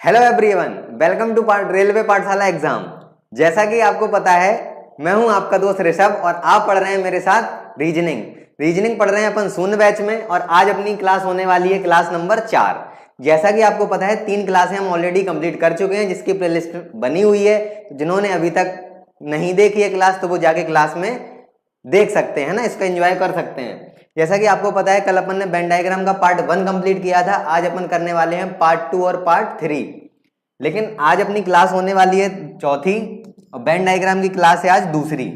Hello everyone, welcome to railway Pathshala exam. जैसा कि आपको पता है, मैं हूं आपका दोस्त ऋषभ और आप पढ़ रहे हैं मेरे साथ रीजनिंग पढ़ रहे हैं अपन शून्य बैच में। और आज अपनी क्लास होने वाली है क्लास नंबर 4। जैसा कि आपको पता है 3 क्लासें हम ऑलरेडी कंप्लीट कर चुके हैं, जिसकी प्लेलिस्ट बनी हुई है। जिन्होंने अभी तक नहीं देखी है क्लास, तो वो जाके क्लास में देख सकते हैं ना, इसका एंजॉय कर सकते हैं। जैसा कि आपको पता है, कल अपन ने वेन डायग्राम का पार्ट 1 कंप्लीट किया था। आज अपन करने वाले हैं पार्ट 2 और पार्ट 3। लेकिन आज अपनी क्लास होने वाली है चौथी और वेन डायग्राम की क्लास है आज दूसरी।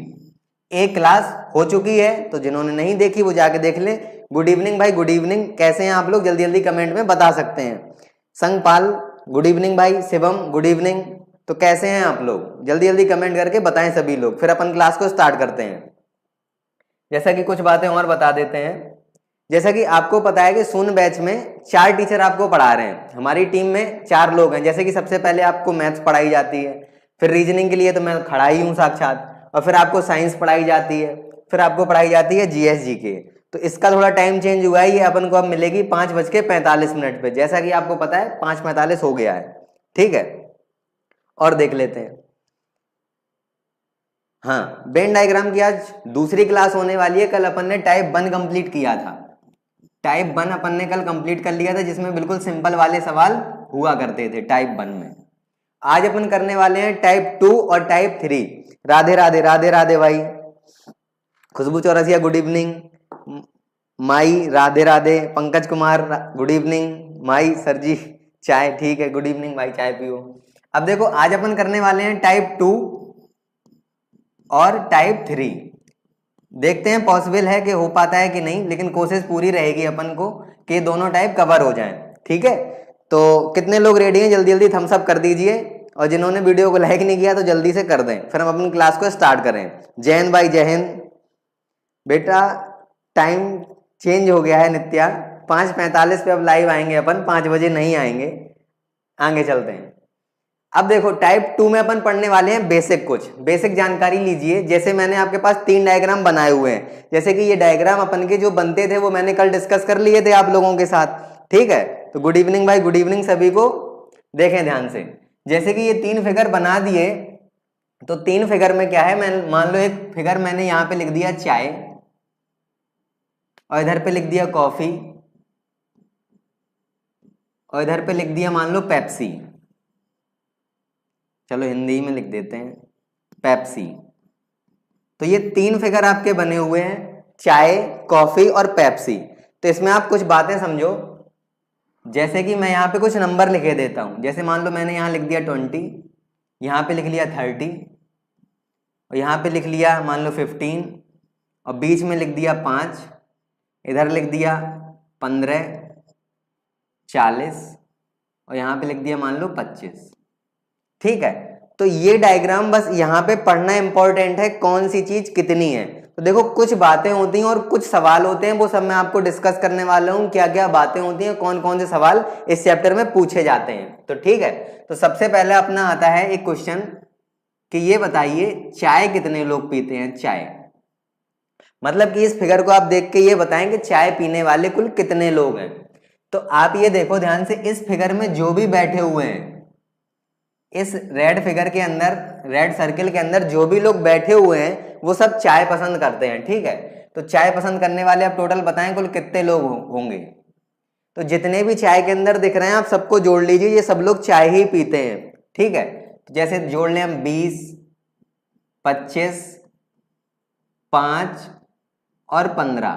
एक क्लास हो चुकी है, तो जिन्होंने नहीं देखी वो जाके देख ले। गुड इवनिंग भाई, गुड इवनिंग। कैसे हैं आप लोग? जल्दी जल्दी कमेंट में बता सकते हैं। संगपाल गुड इवनिंग भाई, शिवम गुड इवनिंग। तो कैसे हैं आप लोग? जल्दी जल्दी कमेंट करके बताएं सभी लोग, फिर अपन क्लास को स्टार्ट करते हैं। जैसा कि कुछ बातें और बता देते हैं। जैसा कि आपको पता है कि शून्य बैच में 4 टीचर आपको पढ़ा रहे हैं। हमारी टीम में 4 लोग हैं। जैसे कि सबसे पहले आपको मैथ्स पढ़ाई जाती है, फिर रीजनिंग के लिए तो मैं खड़ा ही हूँ साक्षात, और फिर आपको साइंस पढ़ाई जाती है, फिर आपको पढ़ाई जाती है जीएस जीके। तो इसका थोड़ा टाइम चेंज हुआ है, ये अपन को अब मिलेगी 5:45 पे। जैसा कि आपको पता है 5:45 हो गया है, ठीक है। और देख लेते हैं। हाँ, वेन डायग्राम की आज दूसरी क्लास होने वाली है। कल अपन ने टाइप 1 कंप्लीट किया था। टाइप 1 अपन ने कल कंप्लीट कर लिया था, जिसमें बिल्कुल सिंपल वाले सवाल हुआ करते थे टाइप 1 में। आज अपन करने वाले हैं टाइप 2 और टाइप 3। राधे राधे, राधे राधे भाई। Khushbu Chaurasia good evening. My Radhe Radhe. Pankaj Kumar good evening. My sir ji चाय, ठीक है, गुड इवनिंग भाई, चाय पियो। अब देखो, आज अपन करने वाले हैं टाइप 2 और टाइप 3। देखते हैं पॉसिबल है कि हो पाता है कि नहीं, लेकिन कोशिश पूरी रहेगी अपन को कि दोनों टाइप कवर हो जाएं, ठीक है। तो कितने लोग रेडी हैं? जल्दी जल्दी थम्स अप कर दीजिए, और जिन्होंने वीडियो को लाइक नहीं किया तो जल्दी से कर दें, फिर हम अपनी क्लास को स्टार्ट करें। जय हिंद भाई, जय हिंद। बेटा टाइम चेंज हो गया है नित्या, 5:45 पे अब लाइव आएंगे अपन, 5 बजे नहीं आएंगे। आगे चलते हैं। अब देखो, टाइप 2 में अपन पढ़ने वाले हैं बेसिक, कुछ बेसिक जानकारी लीजिए। जैसे मैंने आपके पास 3 डायग्राम बनाए हुए हैं। जैसे कि ये डायग्राम अपन के जो बनते थे वो मैंने कल डिस्कस कर लिए थे आप लोगों के साथ, ठीक है। तो गुड इवनिंग भाई, गुड इवनिंग सभी को। देखें ध्यान से। जैसे कि ये 3 फिगर बना दिए, तो 3 फिगर में क्या है, मैं मान लो एक फिगर मैंने यहां पे लिख दिया चाय, और इधर पे लिख दिया कॉफी, और इधर पे लिख दिया मान लो पेप्सी। चलो हिंदी में लिख देते हैं पेप्सी। तो ये 3 फिगर आपके बने हुए हैं, चाय, कॉफी और पेप्सी। तो इसमें आप कुछ बातें समझो। जैसे कि मैं यहाँ पे कुछ नंबर लिखे देता हूं। जैसे मान लो मैंने यहाँ लिख दिया 20, यहाँ पे लिख लिया 30, और यहाँ पे लिख लिया मान लो 15, और बीच में लिख दिया 5, इधर लिख दिया 15, 40, और यहाँ पे लिख दिया मान लो 25, ठीक है। तो ये डायग्राम बस यहाँ पे पढ़ना इंपॉर्टेंट है, कौन सी चीज कितनी है। तो देखो, कुछ बातें होती हैं और कुछ सवाल होते हैं, वो सब मैं आपको डिस्कस करने वाला हूँ। क्या क्या बातें होती हैं, कौन कौन से सवाल इस चैप्टर में पूछे जाते हैं, तो ठीक है। तो सबसे पहले अपना आता है एक क्वेश्चन कि ये बताइए चाय कितने लोग पीते हैं। चाय मतलब कि इस फिगर को आप देख के ये बताएं कि चाय पीने वाले कुल कितने लोग हैं। तो आप ये देखो ध्यान से, इस फिगर में जो भी बैठे हुए हैं, इस रेड फिगर के अंदर, रेड सर्किल के अंदर जो भी लोग बैठे हुए हैं वो सब चाय पसंद करते हैं, ठीक है। तो चाय पसंद करने वाले आप टोटल बताएं कुल कितने लोग होंगे। तो जितने भी चाय के अंदर दिख रहे हैं आप सबको जोड़ लीजिए, ये सब लोग चाय ही पीते हैं, ठीक है। तो जैसे जोड़ लें हम 20, 25, 5 और 15।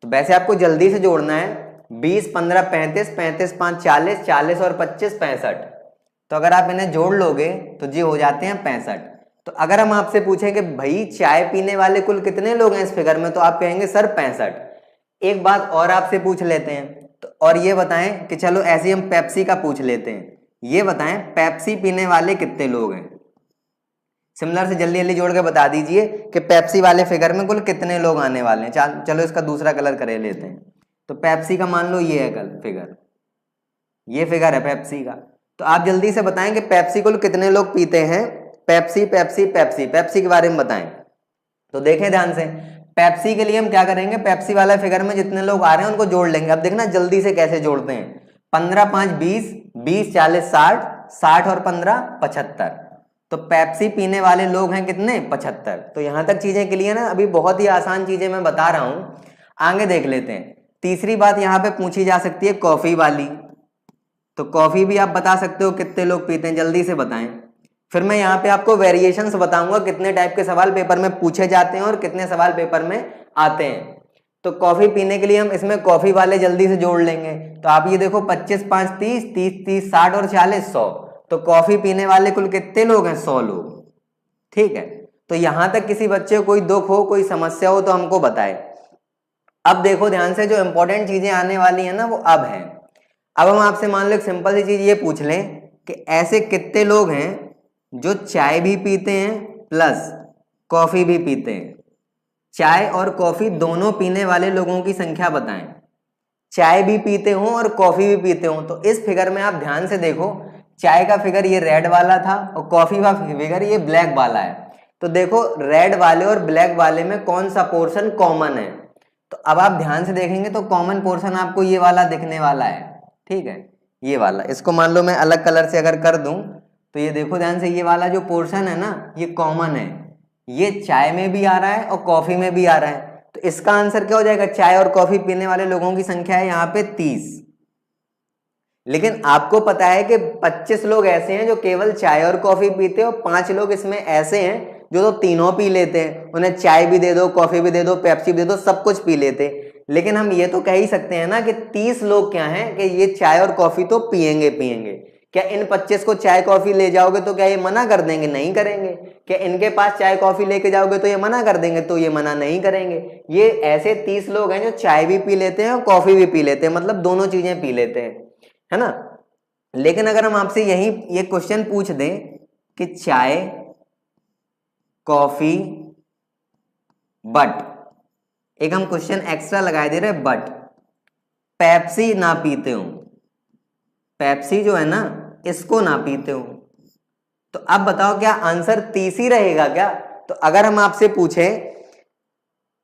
तो वैसे आपको जल्दी से जोड़ना है, 20, 15, 35, 35, 5, 40, 40 और 25, 65। तो अगर आप इन्हें जोड़ लोगे तो जी हो जाते हैं 65। तो अगर हम आपसे पूछें कि भाई चाय पीने वाले कुल कितने लोग हैं इस फिगर में, तो आप कहेंगे सर 65। एक बात और आपसे पूछ लेते हैं, तो और ये बताएं कि चलो ऐसे हम पेप्सी का पूछ लेते हैं। ये बताएं पेप्सी पीने वाले कितने लोग हैं। सिमिलर से जल्दी जल्दी जोड़ के बता दीजिए कि पेप्सी वाले फिगर में कुल कितने लोग आने वाले हैं। चलो इसका दूसरा कलर करे लेते हैं। तो पेप्सी का मान लो ये है कल फिगर, ये फिगर है पेप्सी का। तो आप जल्दी से बताएं कि पेप्सी कुल कितने लोग पीते हैं। पेप्सी पेप्सी पेप्सी, पेप्सी के बारे में बताएं। तो देखें ध्यान से, पेप्सी के लिए हम क्या करेंगे, पेप्सी वाला फिगर में जितने लोग आ रहे हैं उनको जोड़ लेंगे। अब देखना जल्दी से कैसे जोड़ते हैं। 15, 5, 20, 20 40 60, 60 और 15 75। तो पेप्सी पीने वाले लोग हैं कितने? 75। तो यहां तक चीजें क्लियर है। अभी बहुत ही आसान चीजें मैं बता रहा हूं, आगे देख लेते हैं। तीसरी बात यहां पे पूछी जा सकती है कॉफी वाली। तो कॉफी भी आप बता सकते हो कितने लोग पीते हैं, जल्दी से बताएं। फिर मैं यहाँ पे आपको वेरिएशंस बताऊंगा, कितने टाइप के सवाल पेपर में पूछे जाते हैं और कितने सवाल पेपर में आते हैं। तो कॉफी पीने के लिए हम इसमें कॉफी वाले जल्दी से जोड़ लेंगे। तो आप ये देखो 25 5 30, 30 30 60 और 40 100। तो कॉफी पीने वाले कुल कितने लोग हैं? 100 लोग। ठीक है, तो यहां तक किसी बच्चे को कोई दुख हो, कोई समस्या हो तो हमको बताए। अब देखो ध्यान से, जो इंपॉर्टेंट चीजें आने वाली है ना वो अब है। अब हम आपसे मान लो एक सिंपल सी चीज ये पूछ लें कि ऐसे कितने लोग हैं जो चाय भी पीते हैं प्लस कॉफी भी पीते हैं। चाय और कॉफी दोनों पीने वाले लोगों की संख्या बताएं। चाय भी पीते हो और कॉफी भी पीते हो। तो इस फिगर में आप ध्यान से देखो, चाय का फिगर ये रेड वाला था और कॉफी का फिगर ये ब्लैक वाला है। तो देखो रेड वाले और ब्लैक वाले में कौन सा पोर्शन कॉमन है। तो अब आप ध्यान से देखेंगे तो कॉमन पोर्शन आपको ये वाला दिखने वाला है। ठीक है, ये वाला। इसको मान लो मैं अलग कलर से अगर कर दूं तो ये देखो ध्यान से, ये वाला जो पोर्शन है ना ये कॉमन है। ये चाय में भी आ रहा है और कॉफी में भी आ रहा है। तो इसका आंसर क्या हो जाएगा? चाय और कॉफी पीने वाले लोगों की संख्या है यहाँ पे 30। लेकिन आपको पता है कि 25 लोग ऐसे हैं जो केवल चाय और कॉफी पीते हैं और 5 लोग इसमें ऐसे हैं जो तो तीनों पी लेते हैं। उन्हें चाय भी दे दो, कॉफी भी दे दो, पेप्सी भी दे दो, सब कुछ पी लेते हैं। लेकिन हम ये तो कह ही सकते हैं ना कि 30 लोग क्या हैं कि ये चाय और कॉफी तो पिएंगे पिएंगे। क्या इन 25 को चाय कॉफी ले जाओगे तो क्या ये मना कर देंगे? नहीं करेंगे। क्या इनके पास चाय कॉफी लेके जाओगे तो ये मना कर देंगे? तो ये मना नहीं करेंगे। ये ऐसे 30 लोग हैं जो चाय भी पी लेते हैं और कॉफी भी पी लेते हैं, मतलब दोनों चीजें पी लेते हैं, है ना। लेकिन अगर हम आपसे यही ये क्वेश्चन पूछ दें कि चाय कॉफी बट, एक हम क्वेश्चन एक्स्ट्रा लगा दे रहे, बट पेप्सी ना पीते हो, पेप्सी जो है ना इसको ना पीते हो, तो अब बताओ क्या आंसर 30 ही रहेगा क्या? तो अगर हम आपसे पूछें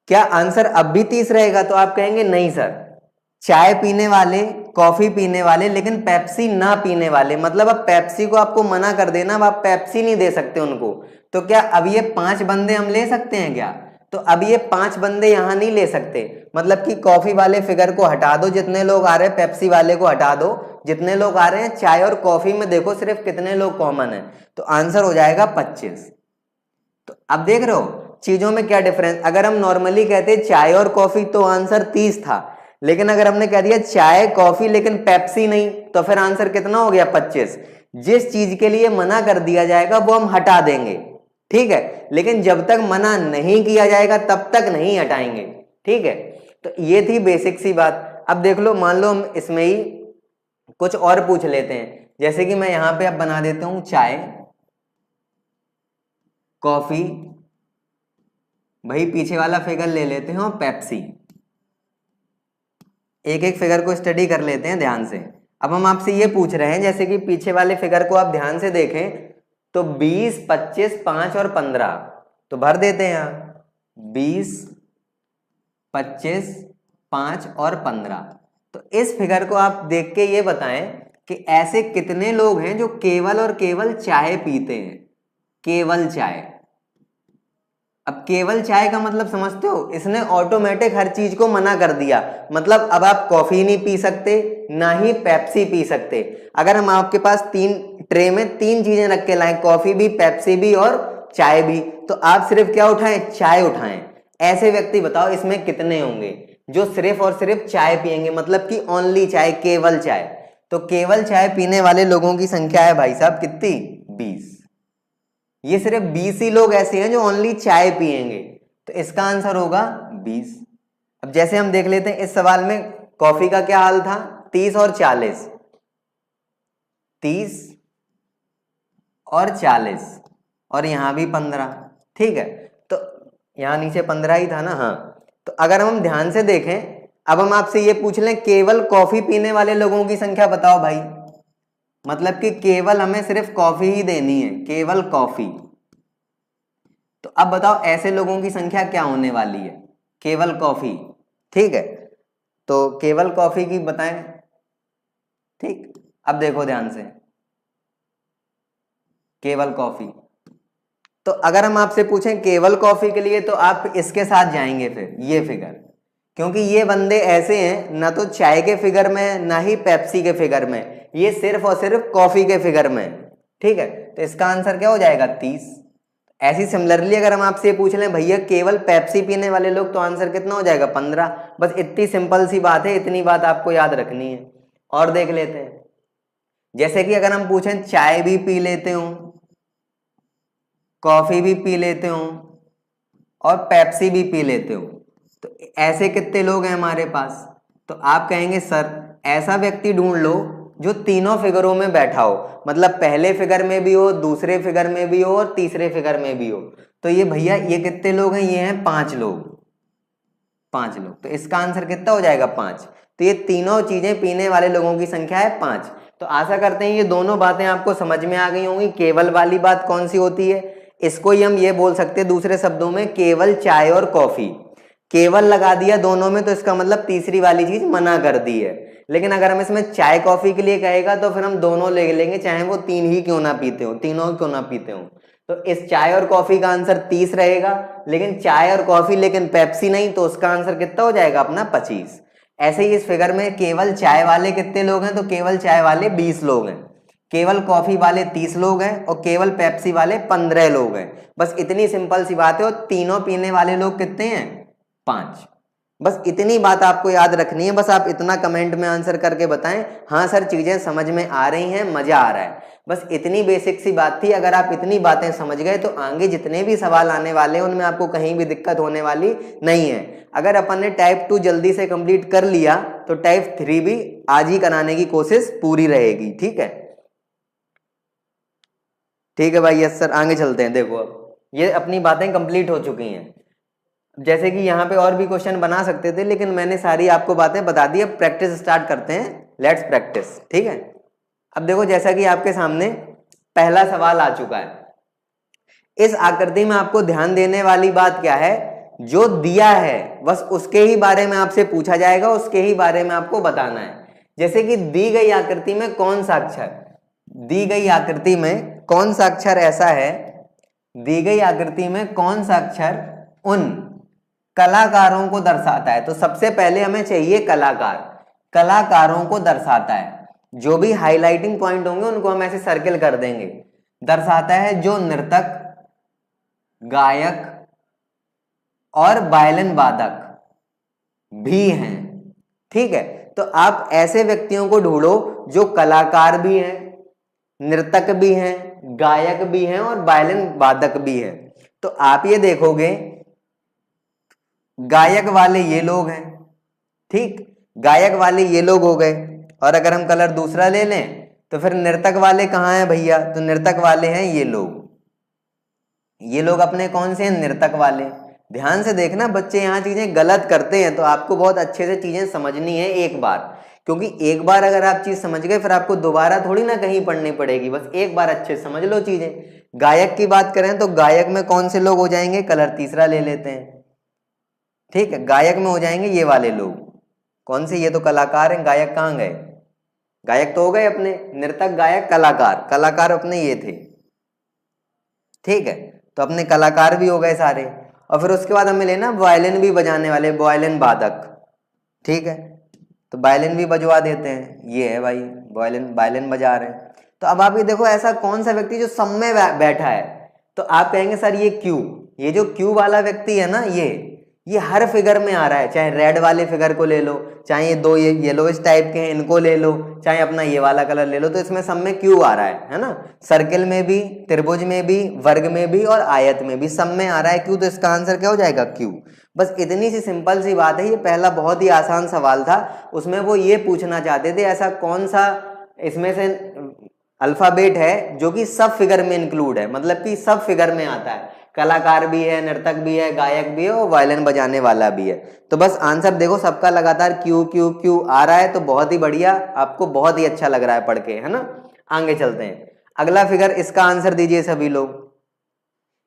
क्या आंसर अब भी 30 रहेगा तो आप कहेंगे नहीं सर, चाय पीने वाले, कॉफी पीने वाले, लेकिन पेप्सी ना पीने वाले, मतलब अब पेप्सी को आपको मना कर देना, अब आप पेप्सी नहीं दे सकते उनको। तो क्या अब ये 5 बंदे हम ले सकते हैं क्या? तो अब ये 5 बंदे यहां नहीं ले सकते। मतलब कि कॉफी वाले फिगर को हटा दो, जितने लोग आ रहे हैं पेप्सी वाले को हटा दो, जितने लोग आ रहे हैं चाय और कॉफी में देखो सिर्फ कितने लोग कॉमन है। तो आंसर हो जाएगा 25। तो अब देख रहे हो चीजों में क्या डिफरेंस। अगर हम नॉर्मली कहते चाय और कॉफी तो आंसर 30 था, लेकिन अगर हमने कह दिया चाय कॉफी लेकिन पेप्सी नहीं, तो फिर आंसर कितना हो गया? 25। जिस चीज के लिए मना कर दिया जाएगा वो हम हटा देंगे, ठीक है, लेकिन जब तक मना नहीं किया जाएगा तब तक नहीं हटाएंगे, ठीक है। तो ये थी बेसिक सी बात। अब देख लो, मान लो हम इसमें ही कुछ और पूछ लेते हैं, जैसे कि मैं यहां पे अब बना देता हूं चाय कॉफी, भाई पीछे वाला फिगर ले लेते हैं और पेप्सी। एक एक फिगर को स्टडी कर लेते हैं ध्यान से। अब हम आपसे ये पूछ रहे हैं, जैसे कि पीछे वाले फिगर को आप ध्यान से देखें तो 20 25 5 और 15, तो भर देते हैं यहां 20 25 5 और 15। तो इस फिगर को आप देख के ये बताएं कि ऐसे कितने लोग हैं जो केवल और केवल चाय पीते हैं, केवल चाय। अब केवल चाय का मतलब समझते हो, इसने ऑटोमेटिक हर चीज को मना कर दिया। मतलब अब आप कॉफी नहीं पी सकते, ना ही पेप्सी पी सकते। अगर हम आपके पास 3 ट्रे में 3 चीजें रख के लाएं, कॉफी भी, पेप्सी भी और चाय भी, तो आप सिर्फ क्या उठाएं? चाय उठाएं। ऐसे व्यक्ति बताओ इसमें कितने होंगे जो सिर्फ और सिर्फ चाय पियेंगे, मतलब कि ओनली चाय, केवल चाय। तो केवल चाय पीने वाले लोगों की संख्या है भाई साहब कितनी? 20। ये सिर्फ 20 ही लोग ऐसे हैं जो ओनली चाय पिएंगे, तो इसका आंसर होगा 20। अब जैसे हम देख लेते हैं इस सवाल में कॉफी का क्या हाल था, 30 और 40, 30 और 40 और यहां भी 15, ठीक है। तो यहां नीचे 15 ही था ना, हाँ। तो अगर हम ध्यान से देखें, अब हम आपसे ये पूछ लें केवल कॉफी पीने वाले लोगों की संख्या बताओ भाई, मतलब कि केवल हमें सिर्फ कॉफी ही देनी है, केवल कॉफी। तो अब बताओ ऐसे लोगों की संख्या क्या होने वाली है? केवल कॉफी, ठीक है। तो केवल कॉफी की बताएं, ठीक। अब देखो ध्यान से, केवल कॉफी। तो अगर हम आपसे पूछें केवल कॉफी के लिए, तो आप इसके साथ जाएंगे फिर ये फिगर, क्योंकि ये बंदे ऐसे हैं ना तो चाय के फिगर में ना ही पेप्सी के फिगर में, ये सिर्फ और सिर्फ कॉफी के फिगर में। ठीक है, तो इसका आंसर क्या हो जाएगा 30। ऐसी सिमिलरली अगर हम आपसे पूछ लें भैया केवल पेप्सी पीने वाले लोग, तो आंसर कितना हो जाएगा 15। बस इतनी सिंपल सी बात है, इतनी बात आपको याद रखनी है। और देख लेते हैं, जैसे कि अगर हम पूछें चाय भी पी लेते हो, कॉफी भी पी लेते हो और पेप्सी भी पी लेते हो, तो ऐसे कितने लोग हैं हमारे पास? तो आप कहेंगे सर ऐसा व्यक्ति ढूंढ लो जो तीनों फिगरों में बैठा हो, मतलब पहले फिगर में भी हो, दूसरे फिगर में भी हो और तीसरे फिगर में भी हो। तो ये भैया ये कितने लोग हैं? ये हैं 5 लोग, 5 लोग। तो इसका आंसर कितना हो जाएगा 5। तो ये तीनों चीजें पीने वाले लोगों की संख्या है 5। तो आशा करते हैं ये दोनों बातें आपको समझ में आ गई होंगी। केवल वाली बात कौन सी होती है? इसको ही हम ये बोल सकते हैं दूसरे शब्दों में केवल चाय और कॉफी। केवल लगा दिया दोनों में तो इसका मतलब तीसरी वाली चीज मना कर दी है। लेकिन अगर हम इसमें चाय कॉफी के लिए कहेगा तो फिर हम दोनों ले लेंगे, चाहे वो 3 ही क्यों ना पीते हो, तीनों क्यों ना पीते हो। तो इस चाय और कॉफी का आंसर 30 रहेगा, लेकिन चाय और कॉफी लेकिन पेप्सी नहीं, तो उसका आंसर कितना हो जाएगा अपना 25। ऐसे ही इस फिगर में केवल चाय वाले कितने लोग हैं? तो केवल चाय वाले 20 लोग हैं, केवल कॉफी वाले 30 लोग हैं और केवल पेप्सी वाले 15 लोग हैं। बस इतनी सिंपल सी बात है। और तीनों पीने वाले लोग कितने हैं? 5। बस इतनी बात आपको याद रखनी है। बस आप इतना कमेंट में आंसर करके बताएं हाँ सर चीजें समझ में आ रही हैं, मजा आ रहा है। बस इतनी बेसिक सी बात थी। अगर आप इतनी बातें समझ गए तो आगे जितने भी सवाल आने वाले हैं उनमें आपको कहीं भी दिक्कत होने वाली नहीं है। अगर अपन ने टाइप 2 जल्दी से कंप्लीट कर लिया तो टाइप 3 भी आज ही कराने की कोशिश पूरी रहेगी। ठीक है, ठीक है भाई। यस सर, आगे चलते हैं। देखो अब ये अपनी बातें कंप्लीट हो चुकी हैं। जैसे कि यहाँ पे और भी क्वेश्चन बना सकते थे, लेकिन मैंने सारी आपको बातें बता दी। अब प्रैक्टिस स्टार्ट करते हैं। Let's practice. ठीक है, अब देखो जैसा कि आपके सामने पहला सवाल आ चुका है। इस आकृति में आपको ध्यान देने वाली बात क्या है? जो दिया है बस उसके ही बारे में आपसे पूछा जाएगा, उसके ही बारे में आपको बताना है। जैसे कि दी गई आकृति में कौन सा अक्षर, दी गई आकृति में कौन सा अक्षर ऐसा है, दी गई आकृति में कौन सा अक्षर उन कलाकारों को दर्शाता है? तो सबसे पहले हमें चाहिए कलाकार, कलाकारों को दर्शाता है। जो भी हाईलाइटिंग पॉइंट होंगे उनको हम ऐसे सर्किल कर देंगे। दर्शाता है जो नर्तक, गायक और वायलिन वादक भी हैं। ठीक है, तो आप ऐसे व्यक्तियों को ढूंढो जो कलाकार भी हैं, नर्तक भी हैं, गायक भी हैं और वायलिन वादक भी हैं। तो आप ये देखोगे गायक वाले ये लोग हैं। ठीक, गायक वाले ये लोग हो गए। और अगर हम कलर दूसरा ले लें तो फिर नर्तक वाले कहाँ हैं भैया? तो नर्तक वाले हैं ये लोग। ये लोग अपने कौन से हैं? नर्तक वाले। ध्यान से देखना बच्चे, यहाँ चीजें गलत करते हैं तो आपको बहुत अच्छे से चीजें समझनी है एक बार, क्योंकि एक बार अगर आप चीज समझ गए फिर आपको दोबारा थोड़ी ना कहीं पढ़नी पड़ेगी। बस एक बार अच्छे से समझ लो चीजें। गायक की बात करें तो गायक में कौन से लोग हो जाएंगे? कलर तीसरा ले लेते हैं। ठीक है, गायक में हो जाएंगे ये वाले लोग। कौन से? ये तो कलाकार हैं। गायक कहाँ गए? गायक तो हो गए अपने, नर्तक, गायक, कलाकार। कलाकार अपने ये थे। ठीक है, तो अपने कलाकार भी हो गए सारे। और फिर उसके बाद हमें लेना वायलिन भी बजाने वाले, वायलिन वादक। ठीक है, तो वायलिन भी बजवा देते हैं। ये है भाई वायलिन, वायलिन बजा रहे हैं। तो अब आप ये देखो ऐसा कौन सा व्यक्ति जो सब में बैठा है? तो आप कहेंगे सर ये क्यू, ये जो क्यू वाला व्यक्ति है ना, ये हर फिगर में आ रहा है। चाहे रेड वाले फिगर को ले लो, चाहे ये दो ये येलोइश टाइप के हैं इनको ले लो, चाहे अपना ये वाला कलर ले लो, तो इसमें सब में क्यू आ रहा है ना। सर्किल में भी, त्रिभुज में भी, वर्ग में भी और आयत में भी सब में आ रहा है क्यू। तो इसका आंसर क्या हो जाएगा? क्यू। बस इतनी सी सिंपल सी बात है। ये पहला बहुत ही आसान सवाल था, उसमें वो ये पूछना चाहते थे ऐसा कौन सा इसमें से अल्फाबेट है जो कि सब फिगर में इंक्लूड है, मतलब कि सब फिगर में आता है। कलाकार भी है, नर्तक भी है, गायक भी है और वायलिन बजाने वाला भी है। तो बस आंसर देखो सबका लगातार क्यू क्यू क्यू आ रहा है, तो बहुत ही बढ़िया, आपको बहुत ही अच्छा लग रहा है पढ़ के, है ना। आगे चलते हैं। अगला फिगर, इसका आंसर दीजिए सभी लोग।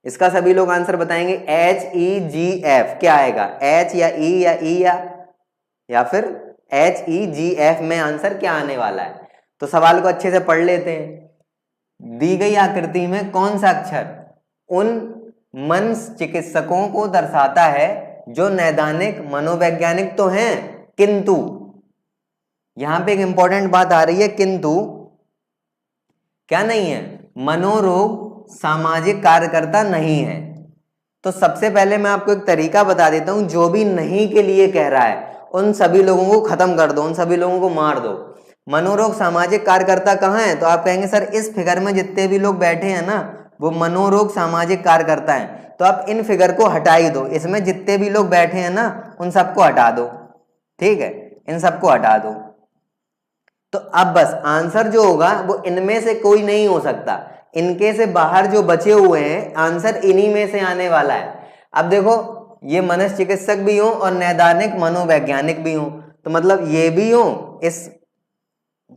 इसका सभी लोग आंसर बताएंगे। HEGF क्या आएगा? H या E या E या फिर HEGF में आंसर क्या आने वाला है? तो सवाल को अच्छे से पढ़ लेते हैं। दी गई आकृति में कौन सा अक्षर उन मनश्चिकित्सकों को दर्शाता है जो नैदानिक मनोवैज्ञानिक तो हैं, किंतु यहां पे एक इंपॉर्टेंट बात आ रही है, किंतु क्या नहीं है, मनोरोग सामाजिक कार्यकर्ता नहीं है। तो सबसे पहले मैं आपको एक तरीका बता देता हूं, जो भी नहीं के लिए कह रहा है उन सभी लोगों को खत्म कर दो, उन सभी लोगों को मार दो। मनोरोग सामाजिक कार्यकर्ता कहाँ है? तो आप कहेंगे सर इस फिगर में जितने भी लोग बैठे हैं ना वो मनोरोग सामाजिक कार्यकर्ता हैं। तो आप इन फिगर को हटा ही दो, इसमें जितने भी लोग बैठे हैं ना उन सबको हटा दो, ठीक है, इन सबको हटा दो। तो अब बस आंसर जो होगा वो इनमें से कोई नहीं हो सकता, इनके से बाहर जो बचे हुए हैं आंसर इन्हीं में से आने वाला है। अब देखो ये मनश्चिकित्सक भी हो और नैदानिक मनोवैज्ञानिक भी हो, तो मतलब ये भी हो, इस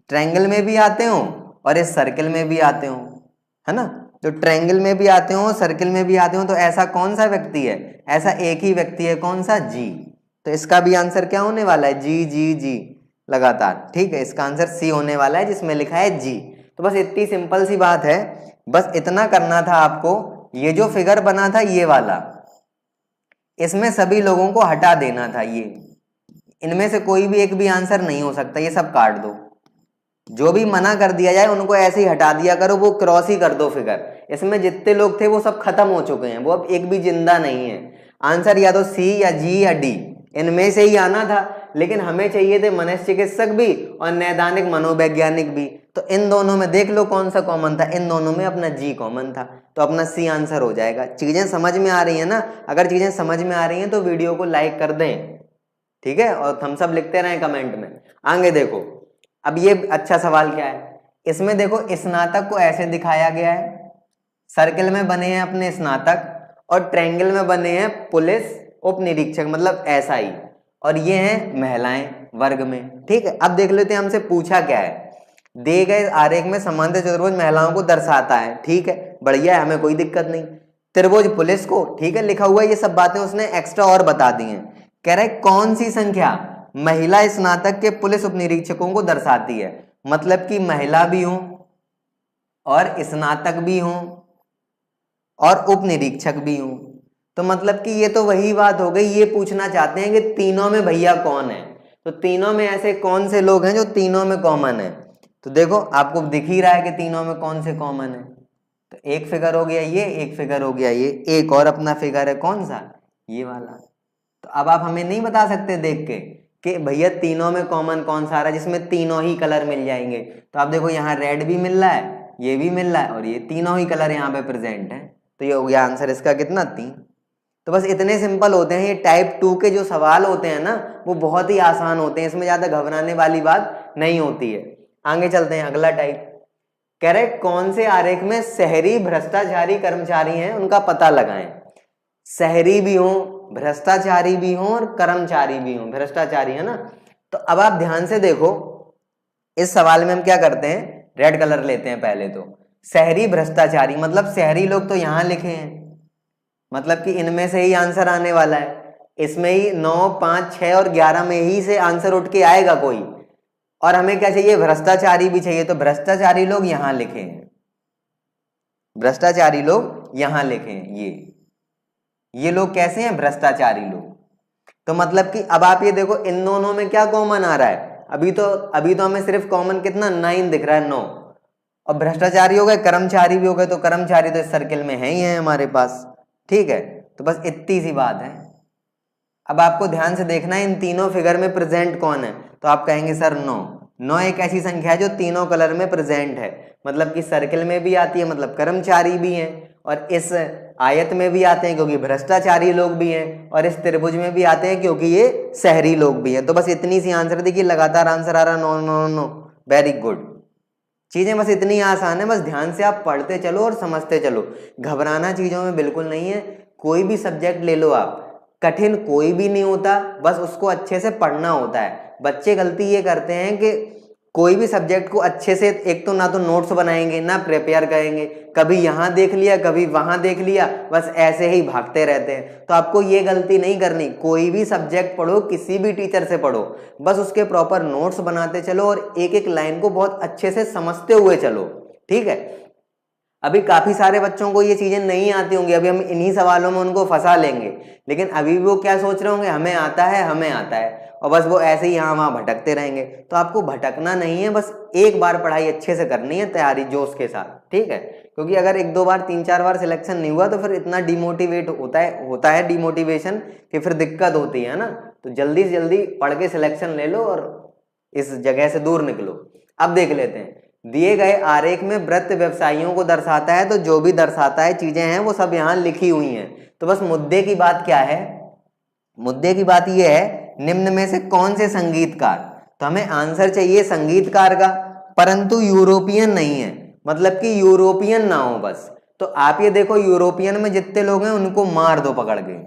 ट्रायंगल में भी आते हो और इस सर्किल में भी आते हो, है ना। जो ट्रायंगल में भी आते हो, सर्किल में भी आते हो, तो ऐसा कौन सा व्यक्ति है? ऐसा एक ही व्यक्ति है, कौन सा? जी। तो इसका भी आंसर क्या होने वाला है? जी जी जी लगातार, ठीक है। इसका आंसर सी होने वाला है जिसमें लिखा है जी। तो बस इतनी सिंपल सी बात है, बस इतना करना था आपको। ये जो फिगर बना था ये वाला, इसमें सभी लोगों को हटा देना था, ये इनमें से कोई भी एक भी आंसर नहीं हो सकता, ये सब काट दो। जो भी मना कर दिया जाए उनको ऐसे ही हटा दिया करो, वो क्रॉस ही कर दो फिगर। इसमें जितने लोग थे वो सब खत्म हो चुके हैं, वो अब एक भी जिंदा नहीं है। आंसर या तो सी या जी या डी, इनमें से ही आना था, लेकिन हमें चाहिए थे मनश्चिकित्सक भी और नैदानिक मनोवैज्ञानिक भी। तो इन दोनों में देख लो कौन सा कॉमन था, इन दोनों में अपना जी कॉमन था, तो अपना सी आंसर हो जाएगा। चीजें समझ में आ रही है ना? अगर चीजें समझ में आ रही हैं तो वीडियो को लाइक कर दें, ठीक है, और थम्स अप लिखते रहें कमेंट में। आगे देखो, अब ये अच्छा सवाल क्या है, इसमें देखो स्नातक को ऐसे दिखाया गया है, सर्किल में बने हैं अपने स्नातक और ट्रायंगल में बने हैं पुलिस उप निरीक्षक, मतलब एसआई, और ये हैं महिलाएं वर्ग में, ठीक है। अब देख लेते हैं हमसे पूछा क्या है। दिए गए आरेख में समांतर चतुर्भुज महिलाओं को दर्शाता है, ठीक है, बढ़िया है, हमें कोई दिक्कत नहीं। त्रिभुज पुलिस को, ठीक है, लिखा हुआ है, ये सब बातें उसने एक्स्ट्रा और बता दी हैं। कह रहे कौन सी संख्या महिला स्नातक के पुलिस उप निरीक्षकों को दर्शाती है, मतलब कि महिला भी हो और स्नातक भी हो और उप निरीक्षक भी हो। तो मतलब कि ये तो वही बात हो गई, ये पूछना चाहते हैं कि तीनों में भैया कौन है, तो तीनों में ऐसे कौन से लोग हैं जो तीनों में कॉमन है। तो देखो आपको दिख ही रहा है कि तीनों में कौन से कॉमन है। तो एक फिगर हो गया ये, एक फिगर हो गया ये, एक और अपना फिगर है कौन सा? ये वाला। तो अब आप हमें नहीं बता सकते देख के कि भैया तीनों में कॉमन कौन सा आ रहा है जिसमें तीनों ही कलर मिल जाएंगे। तो आप देखो यहाँ रेड भी मिल रहा है, ये भी मिल रहा है, और ये तीनों ही कलर यहाँ पे प्रेजेंट है। तो ये हो गया आंसर इसका कितना? 3। तो बस इतने सिंपल होते हैं ये टाइप 2 के जो सवाल होते हैं ना, वो बहुत ही आसान होते हैं, इसमें ज्यादा घबराने वाली बात नहीं होती है। आगे चलते हैं, अगला टाइप कह रहे कौन से आरेख में शहरी भ्रष्टाचारी कर्मचारी हैं उनका पता लगाएं। शहरी भी हो, भ्रष्टाचारी भी हो और कर्मचारी भी हो, भ्रष्टाचारी है ना। तो अब आप ध्यान से देखो, इस सवाल में हम क्या करते हैं, रेड कलर लेते हैं पहले। तो शहरी भ्रष्टाचारी मतलब शहरी लोग तो यहां लिखे हैं, मतलब कि इनमें से ही आंसर आने वाला है। इसमें ही 9, 5, 6 और 11 में ही से आंसर उठ के आएगा कोई। और हमें क्या चाहिए? भ्रष्टाचारी भी चाहिए, तो भ्रष्टाचारी लोग यहां लिखे हैं, भ्रष्टाचारी लोग यहां लिखे हैं। ये लोग कैसे हैं? भ्रष्टाचारी लोग। तो मतलब कि अब आप ये देखो इन दोनों में क्या कॉमन आ रहा है? अभी तो हमें सिर्फ कॉमन कितना 9 दिख रहा है, 9। और भ्रष्टाचारी हो गए, कर्मचारी भी हो गए, तो कर्मचारी तो इस सर्किल में है ही है हमारे पास, ठीक है। तो बस इतनी सी बात है। अब आपको ध्यान से देखना है इन तीनों फिगर में प्रेजेंट कौन है। तो आप कहेंगे सर 9 एक ऐसी संख्या है जो तीनों कलर में प्रेजेंट है, मतलब कि सर्किल में भी आती है, मतलब कर्मचारी भी हैं, और इस आयत में भी आते हैं क्योंकि भ्रष्टाचारी लोग भी हैं, और इस त्रिभुज में भी आते हैं क्योंकि ये शहरी लोग भी हैं। तो बस इतनी सी आंसर देखिए, लगातार आंसर आ रहा है 9 9 9। Very good. चीजें बस इतनी आसान है, बस ध्यान से आप पढ़ते चलो और समझते चलो। घबराना चीजों में बिल्कुल नहीं है। कोई भी सब्जेक्ट ले लो आप, कठिन कोई भी नहीं होता, बस उसको अच्छे से पढ़ना होता है। बच्चे गलती ये करते हैं कि कोई भी सब्जेक्ट को अच्छे से एक तो ना तो नोट्स बनाएंगे ना प्रिपेयर करेंगे, कभी यहाँ देख लिया कभी वहां देख लिया, बस ऐसे ही भागते रहते हैं। तो आपको ये गलती नहीं करनी, कोई भी सब्जेक्ट पढ़ो किसी भी टीचर से पढ़ो, बस उसके प्रॉपर नोट्स बनाते चलो और एक एक लाइन को बहुत अच्छे से समझते हुए चलो, ठीक है। अभी काफी सारे बच्चों को ये चीजें नहीं आती होंगी, अभी हम इन्हीं सवालों में उनको फंसा लेंगे, लेकिन अभी भी वो क्या सोच रहे होंगे, हमें आता है हमें आता है, और बस वो ऐसे ही यहाँ वहां भटकते रहेंगे। तो आपको भटकना नहीं है, बस एक बार पढ़ाई अच्छे से करनी है, तैयारी जोश के साथ, ठीक है। क्योंकि अगर 1-2 बार 3-4 बार सिलेक्शन नहीं हुआ तो फिर इतना डिमोटिवेट होता है डिमोटिवेशन, कि फिर दिक्कत होती है ना। तो जल्दी से जल्दी पढ़ के सिलेक्शन ले लो और इस जगह से दूर निकलो। अब देख लेते हैं, दिए गए आरेख में वृत्त व्यवसायियों को दर्शाता है, तो जो भी दर्शाता है चीजें हैं वो सब यहाँ लिखी हुई हैं। तो बस मुद्दे की बात क्या है, मुद्दे की बात ये है निम्न में से कौन से संगीतकार, तो हमें आंसर चाहिए संगीतकार का, परंतु यूरोपियन नहीं है, मतलब कि यूरोपियन ना हो बस। तो आप ये देखो यूरोपियन में जितने लोग हैं उनको मार दो पकड़ के।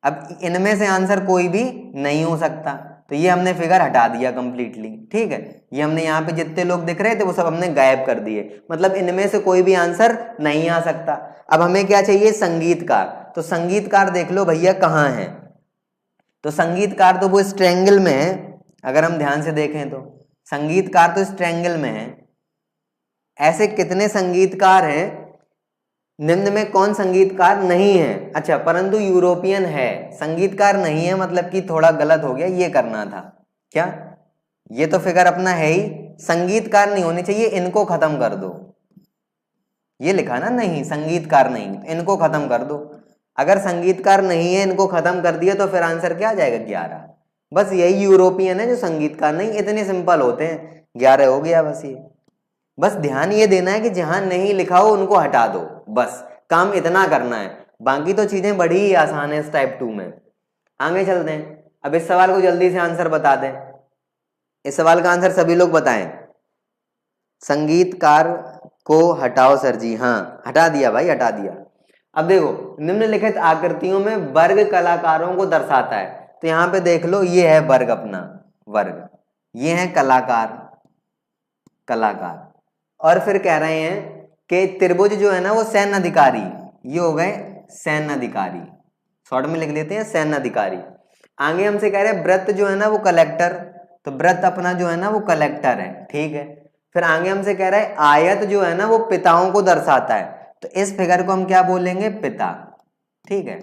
अब इनमें से आंसर कोई भी नहीं हो सकता, तो ये हमने फिगर हटा दिया कंप्लीटली, ठीक है। ये हमने यहाँ पे जितने लोग दिख रहे थे वो सब हमने गायब कर दिए, मतलब इनमें से कोई भी आंसर नहीं आ सकता। अब हमें क्या चाहिए, संगीतकार। तो संगीतकार देख लो भैया कहाँ है, तो संगीतकार तो वो इस ट्रायंगल में है, अगर हम ध्यान से देखें तो संगीतकार तो इस ट्रायंगल में है। ऐसे कितने संगीतकार हैं, निम्न में कौन संगीतकार नहीं है, अच्छा परंतु यूरोपियन है, संगीतकार नहीं है, मतलब कि थोड़ा गलत हो गया, ये करना था क्या, ये तो फिगर अपना है ही, संगीतकार नहीं होनी चाहिए, इनको खत्म कर दो। ये लिखा ना नहीं, संगीतकार नहीं, तो इनको खत्म कर दो। अगर संगीतकार नहीं है इनको खत्म कर दिया तो फिर आंसर क्या आ जाएगा, 11। बस यही यूरोपियन है जो संगीतकार नहीं, इतने सिंपल होते हैं, 11 हो गया बस ये। बस ध्यान ये देना है कि जहां नहीं लिखा हो उनको हटा दो, बस काम इतना करना है, बाकी तो चीजें बड़ी ही आसान है इस टाइप 2 में। आगे चलते हैं, अब इस सवाल को जल्दी से आंसर बता दें। इस सवाल का आंसर सभी लोग बताएं। संगीतकार को हटाओ सर जी, हाँ हटा दिया भाई, हटा दिया। अब देखो निम्नलिखित आकृतियों में वर्ग कलाकारों को दर्शाता है, तो यहाँ पे देख लो ये है वर्ग, अपना वर्ग, ये है कलाकार, कलाकार। और फिर कह रहे हैं कि त्रिभुज जो है ना वो सैन्य अधिकारी, ये हो गए सैन्य अधिकारी, शॉर्ट में लिख लेते हैं सैन्य अधिकारी। आगे हमसे कह रहे हैं वृत्त जो है ना वो कलेक्टर, तो वृत्त अपना जो है ना वो कलेक्टर है, ठीक है। फिर आगे हमसे कह रहा है आयत जो है ना वो पिताओं को दर्शाता है, तो इस फिगर को हम क्या बोलेंगे, पिता, ठीक है,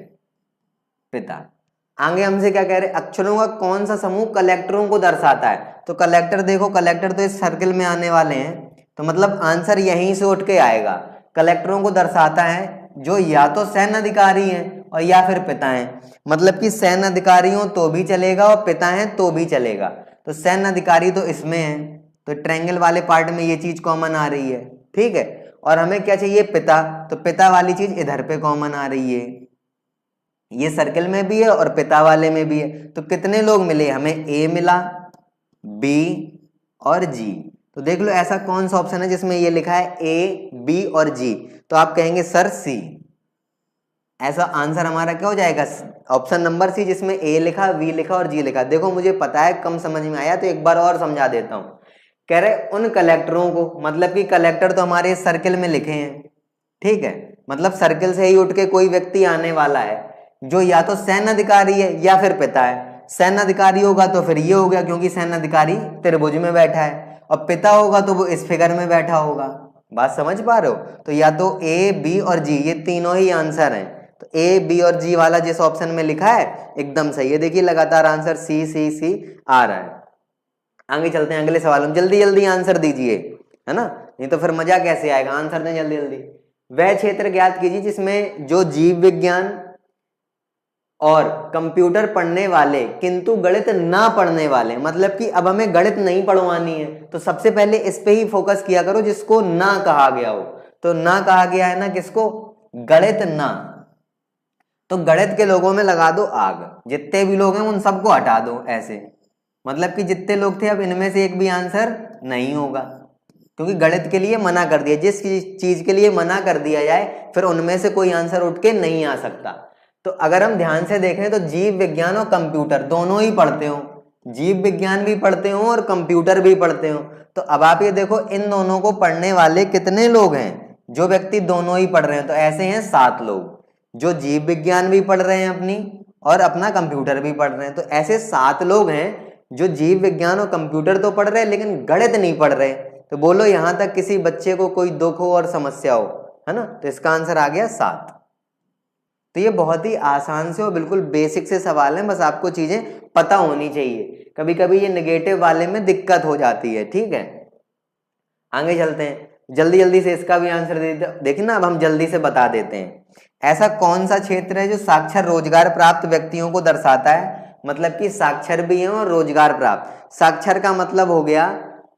पिता। आगे हमसे क्या कह रहे हैं, अक्षरों का कौन सा समूह कलेक्टरों को दर्शाता है, तो कलेक्टर देखो, कलेक्टर तो इस सर्किल में आने वाले हैं, तो मतलब आंसर यहीं से उठ के आएगा। कलेक्टरों को दर्शाता है जो या तो सैन्य अधिकारी हैं और या फिर पिता हैं, मतलब कि सैन्य अधिकारी हो तो भी चलेगा और पिता हैं तो भी चलेगा। तो सैन्य अधिकारी तो इसमें है, तो ट्रायंगल वाले पार्ट में ये चीज कॉमन आ रही है, ठीक है। और हमें क्या चाहिए, पिता, तो पिता वाली चीज इधर पे कॉमन आ रही है, ये सर्कल में भी है और पिता वाले में भी है। तो कितने लोग मिले हमें, ए मिला, बी और जी। तो देख लो ऐसा कौन सा ऑप्शन है जिसमें ये लिखा है ए, बी और जी, तो आप कहेंगे सर सी। ऐसा आंसर हमारा क्या हो जाएगा, ऑप्शन नंबर सी, जिसमें ए लिखा, बी लिखा और जी लिखा। देखो मुझे पता है कम समझ में आया तो एक बार और समझा देता हूं। कह रहे उन कलेक्टरों को, मतलब कि कलेक्टर तो हमारे इस सर्किल में लिखे हैं, ठीक है, मतलब सर्किल से ही उठ के कोई व्यक्ति आने वाला है जो या तो सैन्य अधिकारी है या फिर पिता है। सैन्य अधिकारी होगा तो फिर ये हो गया, क्योंकि सैन्य अधिकारी त्रिभुज में बैठा है, और पिता होगा तो वो इस फिगर में बैठा होगा। बात समझ पा रहे हो, तो या तो ए, बी और जी, ये तीनों ही आंसर हैं। तो ए, बी और जी वाला जिस ऑप्शन में लिखा है एकदम सही है, देखिए लगातार आंसर सी सी सी आ रहा है। आगे चलते हैं अगले सवाल में, जल्दी जल्दी आंसर दीजिए, है ना, नहीं तो फिर मजा कैसे आएगा, आंसर दें जल्दी जल्दी। वह क्षेत्र ज्ञात कीजिए जिसमें जो जीव विज्ञान और कंप्यूटर पढ़ने वाले किंतु गणित ना पढ़ने वाले, मतलब कि अब हमें गणित नहीं पढ़वानी है तो सबसे पहले इस पे ही फोकस किया करो जिसको ना कहा गया हो। तो ना कहा गया है ना किसको, गणित ना, तो गणित के लोगों में लगा दो आग, जितने भी लोग हैं उन सबको हटा दो ऐसे, मतलब कि जितने लोग थे अब इनमें से एक भी आंसर नहीं होगा, क्योंकि गणित के लिए मना कर दिया। जिस चीज के लिए मना कर दिया जाए फिर उनमें से कोई आंसर उठ के नहीं आ सकता। तो अगर हम ध्यान से देखें तो जीव विज्ञान और कंप्यूटर दोनों ही पढ़ते हो, जीव विज्ञान भी पढ़ते हो और कंप्यूटर भी पढ़ते हो। तो अब आप ये देखो इन दोनों को पढ़ने वाले कितने लोग हैं, जो व्यक्ति दोनों ही पढ़ रहे हैं, तो ऐसे हैं 7 लोग, जो जीव विज्ञान भी पढ़ रहे हैं अपनी और अपना कंप्यूटर भी पढ़ रहे हैं। तो ऐसे 7 लोग हैं जो जीव विज्ञान और कंप्यूटर तो पढ़ रहे हैं लेकिन गणित नहीं पढ़ रहे। तो बोलो यहां तक किसी बच्चे को कोई दुख हो और समस्या हो, है ना, तो इसका आंसर आ गया 7। तो ये बहुत ही आसान से और बिल्कुल बेसिक से सवाल है, बस आपको चीजें पता होनी चाहिए। कभी कभी ये नेगेटिव वाले में दिक्कत हो जाती है, ठीक है। आगे चलते हैं, जल्दी जल्दी से इसका भी आंसर दे देखिए ना, अब हम जल्दी से बता देते हैं। ऐसा कौन सा क्षेत्र है जो साक्षर रोजगार प्राप्त व्यक्तियों को दर्शाता है, मतलब कि साक्षर भी है और रोजगार प्राप्त। साक्षर का मतलब हो गया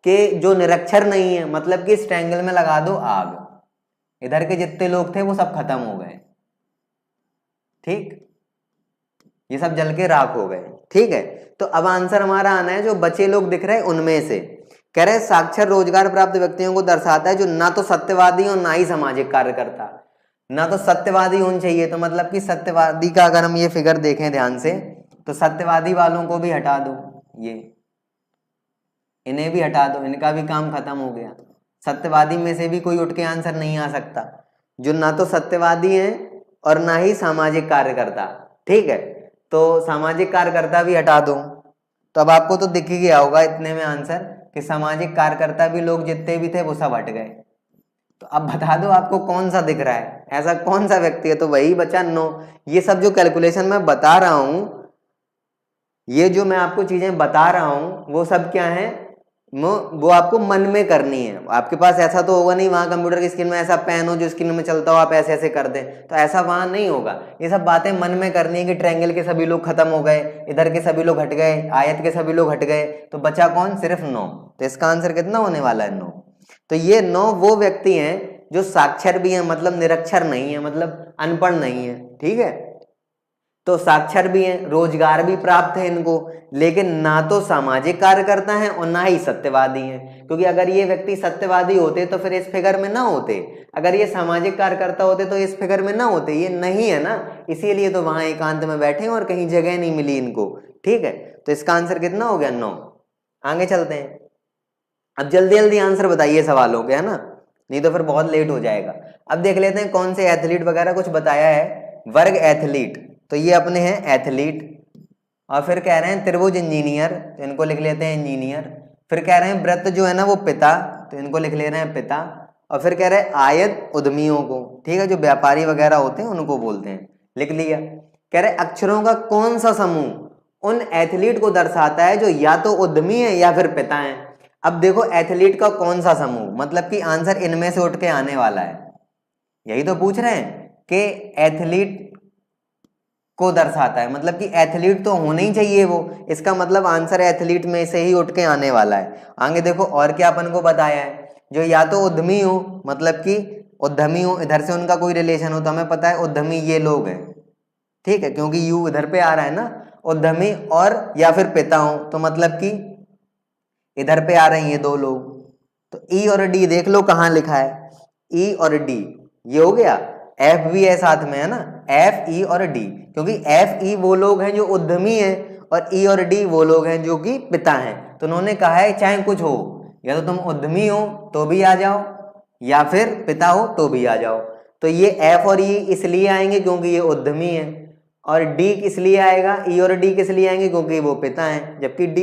कि जो निरक्षर नहीं है, मतलब कि इस ट्रायंगल में लगा दो आग, इधर के जितने लोग थे वो सब खत्म हो गए, ठीक, ये सब जल के राख हो गए, ठीक है। तो अब आंसर हमारा आना है जो बचे लोग दिख रहे हैं उनमें से। कह रहे साक्षर रोजगार प्राप्त व्यक्तियों को दर्शाता है जो ना तो सत्यवादी और ना ही सामाजिक कार्य करता। ना तो सत्यवादी होना चाहिए, तो मतलब कि सत्यवादी का अगर हम ये फिगर देखें ध्यान से, तो सत्यवादी वालों को भी हटा दो, ये इन्हें भी हटा दो, इनका भी काम खत्म हो गया। सत्यवादी में से भी कोई उठ के आंसर नहीं आ सकता, जो ना तो सत्यवादी है और ना ही सामाजिक कार्यकर्ता, ठीक है। तो सामाजिक कार्यकर्ता भी हटा दो, तो अब आपको तो दिख ही गया होगा इतने में आंसर कि सामाजिक कार्यकर्ता भी लोग जितने भी थे वो सब हट गए। तो अब बता दो आपको कौन सा दिख रहा है, ऐसा कौन सा व्यक्ति है, तो वही बचा 9। ये सब जो कैलकुलेशन मैं बता रहा हूं, ये जो मैं आपको चीजें बता रहा हूं वो सब क्या है, वो आपको मन में करनी है। आपके पास ऐसा तो होगा नहीं वहां कंप्यूटर की स्क्रीन में ऐसा पेन हो जो स्क्रीन में चलता हो, आप ऐसे ऐसे कर दें, तो ऐसा वहां नहीं होगा। ये सब बातें मन में करनी है कि ट्रायंगल के सभी लोग खत्म हो गए, इधर के सभी लोग हट गए, आयत के सभी लोग हट गए, तो बचा कौन, सिर्फ 9। तो इसका आंसर कितना होने वाला है, 9। तो ये 9 वो व्यक्ति हैं जो साक्षर भी है, मतलब निरक्षर नहीं है, मतलब अनपढ़ नहीं है, ठीक है। तो साक्षर भी हैं, रोजगार भी प्राप्त है इनको, लेकिन ना तो सामाजिक कार्य करता है और ना ही सत्यवादी हैं, क्योंकि अगर ये व्यक्ति सत्यवादी होते तो फिर इस फिगर में ना होते, अगर ये सामाजिक कार्य करता होते तो इस फिगर में ना होते, ये नहीं है ना, इसीलिए तो वहां एकांत में बैठे और कहीं जगह नहीं मिली इनको, ठीक है। तो इसका आंसर कितना हो गया, 9। आगे चलते हैं, अब जल्दी जल्दी आंसर बताइए सवालों के, है ना, नहीं तो फिर बहुत लेट हो जाएगा। अब देख लेते हैं कौन से एथलीट वगैरह कुछ बताया है। वर्ग एथलीट, तो ये अपने हैं एथलीट, और फिर कह रहे हैं त्रिभुज इंजीनियर, तो इनको लिख लेते हैं इंजीनियर। फिर कह रहे हैं व्रत जो है ना वो पिता, तो इनको लिख ले रहे हैं पिता। और फिर कह रहे हैं आयत उद्यमियों को, ठीक है, जो व्यापारी वगैरह होते हैं उनको बोलते हैं, लिख लिया। कह रहे अक्षरों का कौन सा समूह उन एथलीट को दर्शाता है जो या तो उद्यमी है या फिर पिता है। अब देखो एथलीट का कौन सा समूह, मतलब कि आंसर इनमें से उठ के आने वाला है, यही तो पूछ रहे हैं कि एथलीट को दर्शाता है, मतलब कि एथलीट तो होना ही चाहिए वो, इसका मतलब आंसर एथलीट में से ही उठ के आने वाला है। आगे देखो और क्या अपन को बताया है, जो या तो उद्यमी हो, मतलब कि उद्यमी हो, इधर से उनका कोई रिलेशन हो, तो हमें पता है उद्यमी ये लोग हैं, ठीक है, क्योंकि यू इधर पे आ रहा है ना, उद्यमी, और या फिर पिता हो, तो मतलब कि इधर पे आ रहे हैं ये 2 लोग। तो ई और डी देख लो कहां लिखा है, ई और डी, ये हो गया। एफ भी है साथ में, है ना, एफ ई और डी, क्योंकि एफ ई वो लोग हैं जो उद्यमी हैं और ई और डी वो लोग हैं जो कि पिता हैं। तो उन्होंने कहा है चाहे कुछ हो, या तो तुम उद्यमी हो तो भी आ जाओ, या फिर पिता हो तो भी आ जाओ। तो ये एफ और ई इसलिए आएंगे क्योंकि ये उद्यमी है, और डी इसलिए आएगा, ई और डी किस लिए आएंगे क्योंकि वो पिता है, जबकि डी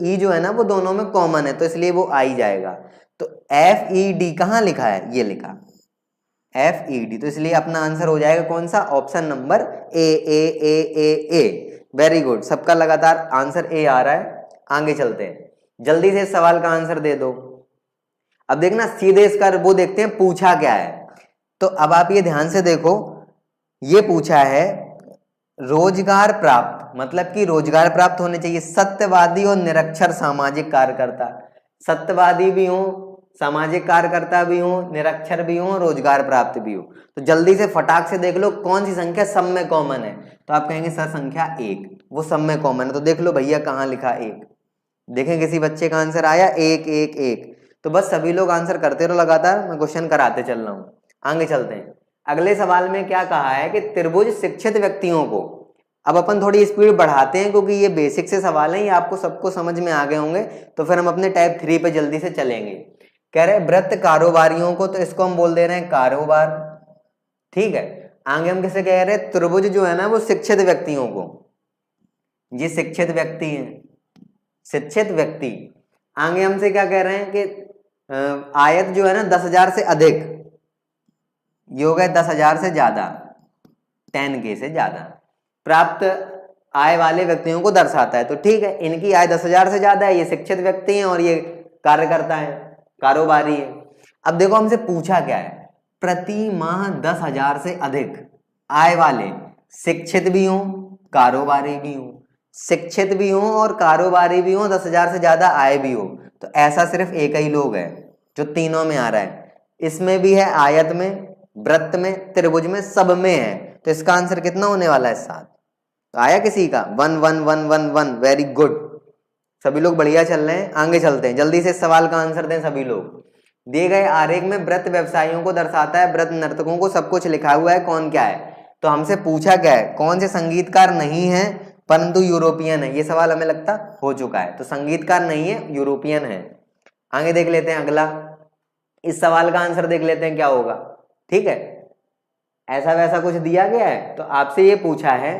ई जो है ना वो दोनों में कॉमन है, तो इसलिए वो आ ही जाएगा। तो एफ ई डी कहाँ लिखा है, ये लिखा एफ ई डी, तो इसलिए अपना आंसर हो जाएगा कौन सा, option number A A A A A. Very good, सबका लगातार आंसर ए आ रहा है। आगे चलते हैं, जल्दी से इस सवाल का आंसर दे दो। अब देखना सीधे इसका वो देखते हैं पूछा क्या है। तो अब आप ये ध्यान से देखो, ये पूछा है रोजगार प्राप्त, मतलब कि रोजगार प्राप्त होने चाहिए सत्यवादी और निरक्षर सामाजिक कार्यकर्ता। सत्यवादी भी हो, सामाजिक कार्यकर्ता भी हो, निरक्षर भी हो, रोजगार प्राप्त भी हो। तो जल्दी से फटाक से देख लो कौन सी संख्या सब में कॉमन है, तो आप कहेंगे सर संख्या 1, वो सब में कॉमन है। तो देख लो भैया कहाँ लिखा 1, देखें किसी बच्चे का आंसर आया 1 1 1। तो बस सभी लोग आंसर करते रहो लगातार, मैं क्वेश्चन कराते चल रहा हूँ। आगे चलते हैं, अगले सवाल में क्या कहा है कि त्रिभुज शिक्षित व्यक्तियों को अब अपन थोड़ी स्पीड बढ़ाते हैं क्योंकि ये बेसिक से सवाल हैं, ये आपको सबको समझ में आ गए होंगे, तो फिर हम अपने टाइप 3 पे जल्दी से चलेंगे। कह रहे व्रत कारोबारियों को, तो इसको हम बोल दे रहे हैं कारोबार, ठीक है। आगे हम किसे कह रहे हैं, त्रिभुज जो है ना वो शिक्षित व्यक्तियों को, ये शिक्षित व्यक्ति है, शिक्षित व्यक्ति। आगे हमसे क्या कह रहे हैं कि आयत जो है ना 10,000 से अधिक, ये हो गया 10,000 से ज्यादा, 10K से ज्यादा प्राप्त आय वाले व्यक्तियों को दर्शाता है। तो ठीक है, इनकी आय 10,000 से ज्यादा है, ये शिक्षित व्यक्ति हैं और ये कार्यकर्ता है, कारोबारी है। अब देखो हमसे पूछा क्या है, प्रति माह 10,000 से अधिक आय वाले, शिक्षित भी हों कारोबारी भी हों, शिक्षित भी हों और कारोबारी भी हों, 10,000 से ज्यादा आय भी हो, तो ऐसा सिर्फ एक ही लोग है जो तीनों में आ रहा है। इसमें भी है, आयत में, वृत्त में, त्रिभुज में, सब में है। तो इसका आंसर कितना होने वाला है, 7। तो आया किसी का 1 1 1 1 1, वेरी गुड, सभी लोग बढ़िया चल रहे हैं। आगे चलते हैं, जल्दी से इस सवाल का आंसर दें सभी लोग। दिए गए आरेख में व्रत व्यवसायियों को दर्शाता है, व्रत नर्तकों को, सब कुछ लिखा हुआ है, कौन क्या है। तो हमसे पूछा क्या है, कौन से संगीतकार नहीं है परंतु यूरोपियन है। ये सवाल हमें लगता हो चुका है, तो संगीतकार नहीं है, यूरोपियन है। आगे देख लेते हैं अगला, इस सवाल का आंसर देख लेते हैं क्या होगा, ठीक है। ऐसा वैसा कुछ दिया गया है, तो आपसे ये पूछा है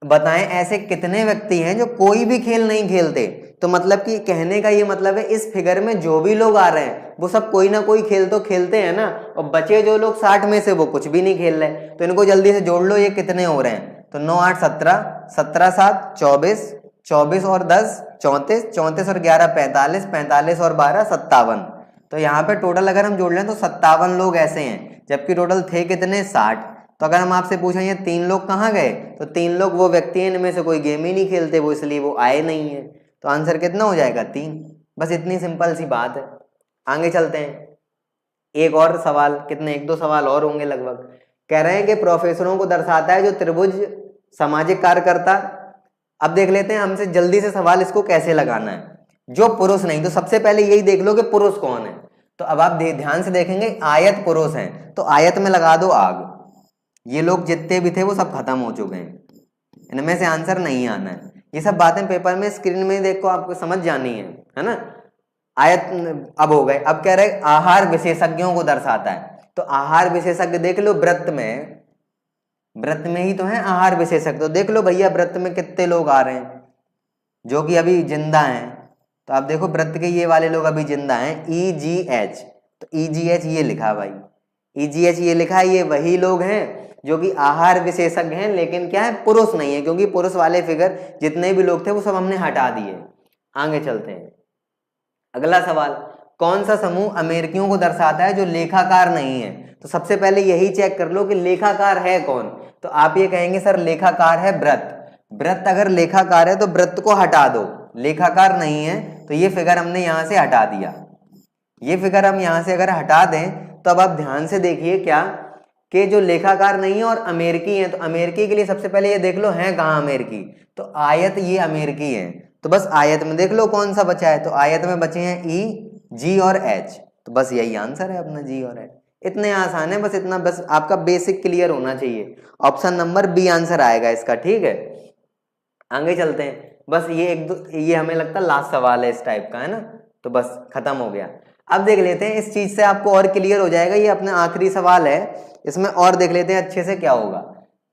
बताएं ऐसे कितने व्यक्ति हैं जो कोई भी खेल नहीं खेलते। तो मतलब कि कहने का ये मतलब है, इस फिगर में जो भी लोग आ रहे हैं वो सब कोई ना कोई खेल तो खेलते हैं ना, और बचे जो लोग 60 में से वो कुछ भी नहीं खेल रहे। तो इनको जल्दी से जोड़ लो, ये कितने हो रहे हैं, तो 9 8 17, 17 7 24, 24 और 10 34, 34 और 11 45, 45 और 12 57। तो यहाँ पे टोटल अगर हम जोड़ लें तो 57 लोग ऐसे हैं, जबकि टोटल थे कितने, 60। तो अगर हम आपसे पूछें ये 3 लोग कहाँ गए, तो 3 लोग वो व्यक्ति हैं इनमें से कोई गेम ही नहीं खेलते, वो इसलिए वो आए नहीं है। तो आंसर कितना हो जाएगा, 3। बस इतनी सिंपल सी बात है। आगे चलते हैं, एक और सवाल, कितने 1-2 सवाल और होंगे लगभग। कह रहे हैं कि प्रोफेसरों को दर्शाता है जो त्रिभुज सामाजिक कार्यकर्ता। अब देख लेते हैं हमसे जल्दी से सवाल, इसको कैसे लगाना है। जो पुरुष नहीं, तो सबसे पहले यही देख लो कि पुरुष कौन है। तो अब आप ध्यान से देखेंगे, आयत पुरुष है, तो आयत में लगा दो आग। ये लोग जितने भी थे वो सब खत्म हो चुके हैं, इनमें से आंसर नहीं आना है। ये सब बातें पेपर में स्क्रीन में देखो, आपको समझ जानी है ना। आयत अब हो गए। अब कह रहे आहार विशेषज्ञों को दर्शाता है, तो आहार विशेषज्ञ देख लो, व्रत में ही तो है आहार विशेषज्ञ। तो देख लो भैया व्रत में कितने लोग आ रहे हैं जो कि अभी जिंदा हैं। तो आप देखो व्रत के ये वाले लोग अभी जिंदा हैं, EGH। तो EGH ये लिखा भाई, EGH ये लिखा है, ये वही लोग हैं जो कि आहार विशेषज्ञ हैं, लेकिन क्या है, पुरुष नहीं है, क्योंकि पुरुष वाले फिगर जितने भी लोग थे वो सब हमने हटा दिए। आगे चलते हैं, अगला सवाल, कौन सा समूह अमेरिकियों को दर्शाता है जो लेखाकार नहीं है। तो सबसे पहले यही चेक कर लो कि लेखाकार है कौन। तो आप ये कहेंगे सर लेखाकार है व्रत। व्रत अगर लेखाकार है तो व्रत को हटा दो, लेखाकार नहीं है, तो ये फिगर हमने यहां से हटा दिया। ये फिगर हम यहां से अगर हटा दें तो अब आप ध्यान से देखिए क्या, कि जो लेखाकार नहीं है और अमेरिकी है, तो अमेरिकी के लिए सबसे पहले ये देख लो है कहाँ अमेरिकी, तो आयत ये अमेरिकी है। तो बस आयत में देख लो कौन सा बचा है, तो आयत में बचे हैं E, G और H। तो बस यही आंसर है अपना, G और H। इतने आसान है, बस इतना, बस आपका बेसिक क्लियर होना चाहिए। ऑप्शन नंबर B आंसर आएगा इसका, ठीक है। आगे चलते हैं, बस ये ये हमें लगता है लास्ट सवाल है इस टाइप का, है ना, तो बस खत्म हो गया। अब देख लेते हैं, इस चीज से आपको और क्लियर हो जाएगा, ये अपना आखिरी सवाल है, इसमें और देख लेते हैं अच्छे से क्या होगा।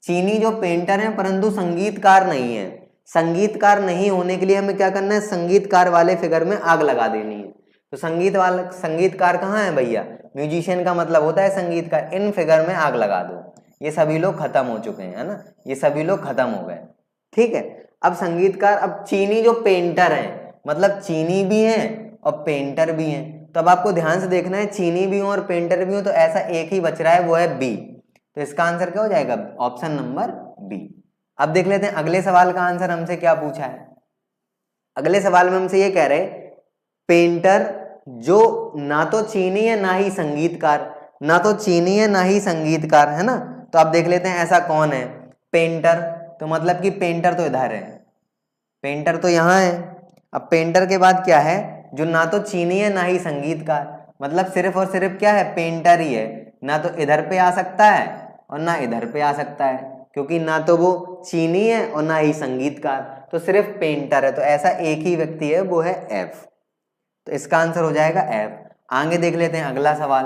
चीनी जो पेंटर है परंतु संगीतकार नहीं है, संगीतकार नहीं होने के लिए हमें क्या करना है, संगीतकार वाले फिगर में आग लगा देनी है। तो संगीतकार कहाँ है भैया, म्यूजिशियन का मतलब होता है संगीतकार, इन फिगर में आग लगा दो। ये सभी लोग खत्म हो चुके हैं, है ना, ये सभी लोग खत्म हो गए, ठीक है। अब संगीतकार, अब चीनी जो पेंटर है, मतलब चीनी भी है और पेंटर भी है। तो अब आपको ध्यान से देखना है, चीनी भी हो और पेंटर भी हो, तो ऐसा एक ही बच रहा है, वो है B। तो इसका आंसर क्या हो जाएगा, ऑप्शन नंबर B। अब देख लेते हैं अगले सवाल का आंसर हमसे क्या पूछा है। अगले सवाल में हमसे ये कह रहे पेंटर जो ना तो चीनी है ना ही संगीतकार, ना तो चीनी है ना ही संगीतकार, है ना। तो आप देख लेते हैं ऐसा कौन है, पेंटर। तो मतलब कि पेंटर तो इधर है, पेंटर तो यहाँ है। अब पेंटर के बाद क्या है, जो ना तो चीनी है ना ही संगीतकार, मतलब सिर्फ और सिर्फ क्या है, पेंटर ही है, ना तो इधर पे आ सकता है और ना इधर पे आ सकता है। क्योंकि ना तो वो चीनी है और ना ही संगीतकार, तो सिर्फ पेंटर है। तो ऐसा एक ही व्यक्ति है, वो है एफ। तो इसका आंसर हो जाएगा एफ। आगे देख लेते हैं अगला सवाल।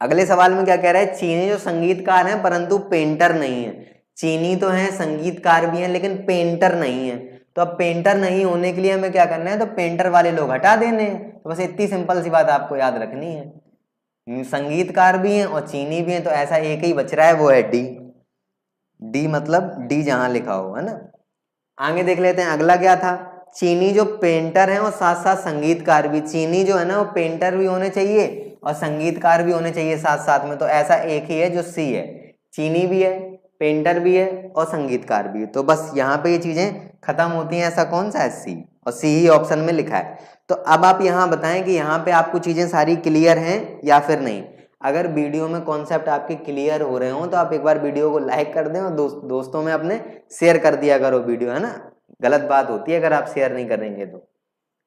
अगले सवाल में क्या कह रहा है, चीनी जो संगीतकार हैं परंतु पेंटर नहीं है। चीनी तो है, संगीतकार भी हैं, लेकिन पेंटर नहीं है। तो अब पेंटर नहीं होने के लिए हमें क्या करना है, तो पेंटर वाले लोग हटा देने हैं। तो बस इतनी सिंपल सी बात आपको याद रखनी है, संगीतकार भी हैं और चीनी भी हैं, तो ऐसा एक ही बच रहा है, वो है डी। डी मतलब डी जहां लिखा हो, है ना। आगे देख लेते हैं अगला क्या था। चीनी जो पेंटर है और साथ साथ संगीतकार भी। चीनी जो है ना वो पेंटर भी होने चाहिए और संगीतकार भी होने चाहिए साथ साथ में। तो ऐसा एक ही है जो सी है, चीनी भी है, पेंटर भी है और संगीतकार भी है। तो बस यहाँ पे ये चीजें खत्म होती हैं। ऐसा कौन सा है, सी, और सी ही ऑप्शन में लिखा है। तो अब आप यहाँ बताएं कि यहाँ पे आपको चीजें सारी क्लियर हैं या फिर नहीं। अगर वीडियो में कॉन्सेप्ट आपके क्लियर हो रहे हो तो आप एक बार वीडियो को लाइक कर दें और दोस्तों में अपने शेयर कर दिया करो वीडियो, है ना। गलत बात होती है अगर आप शेयर नहीं करेंगे तो।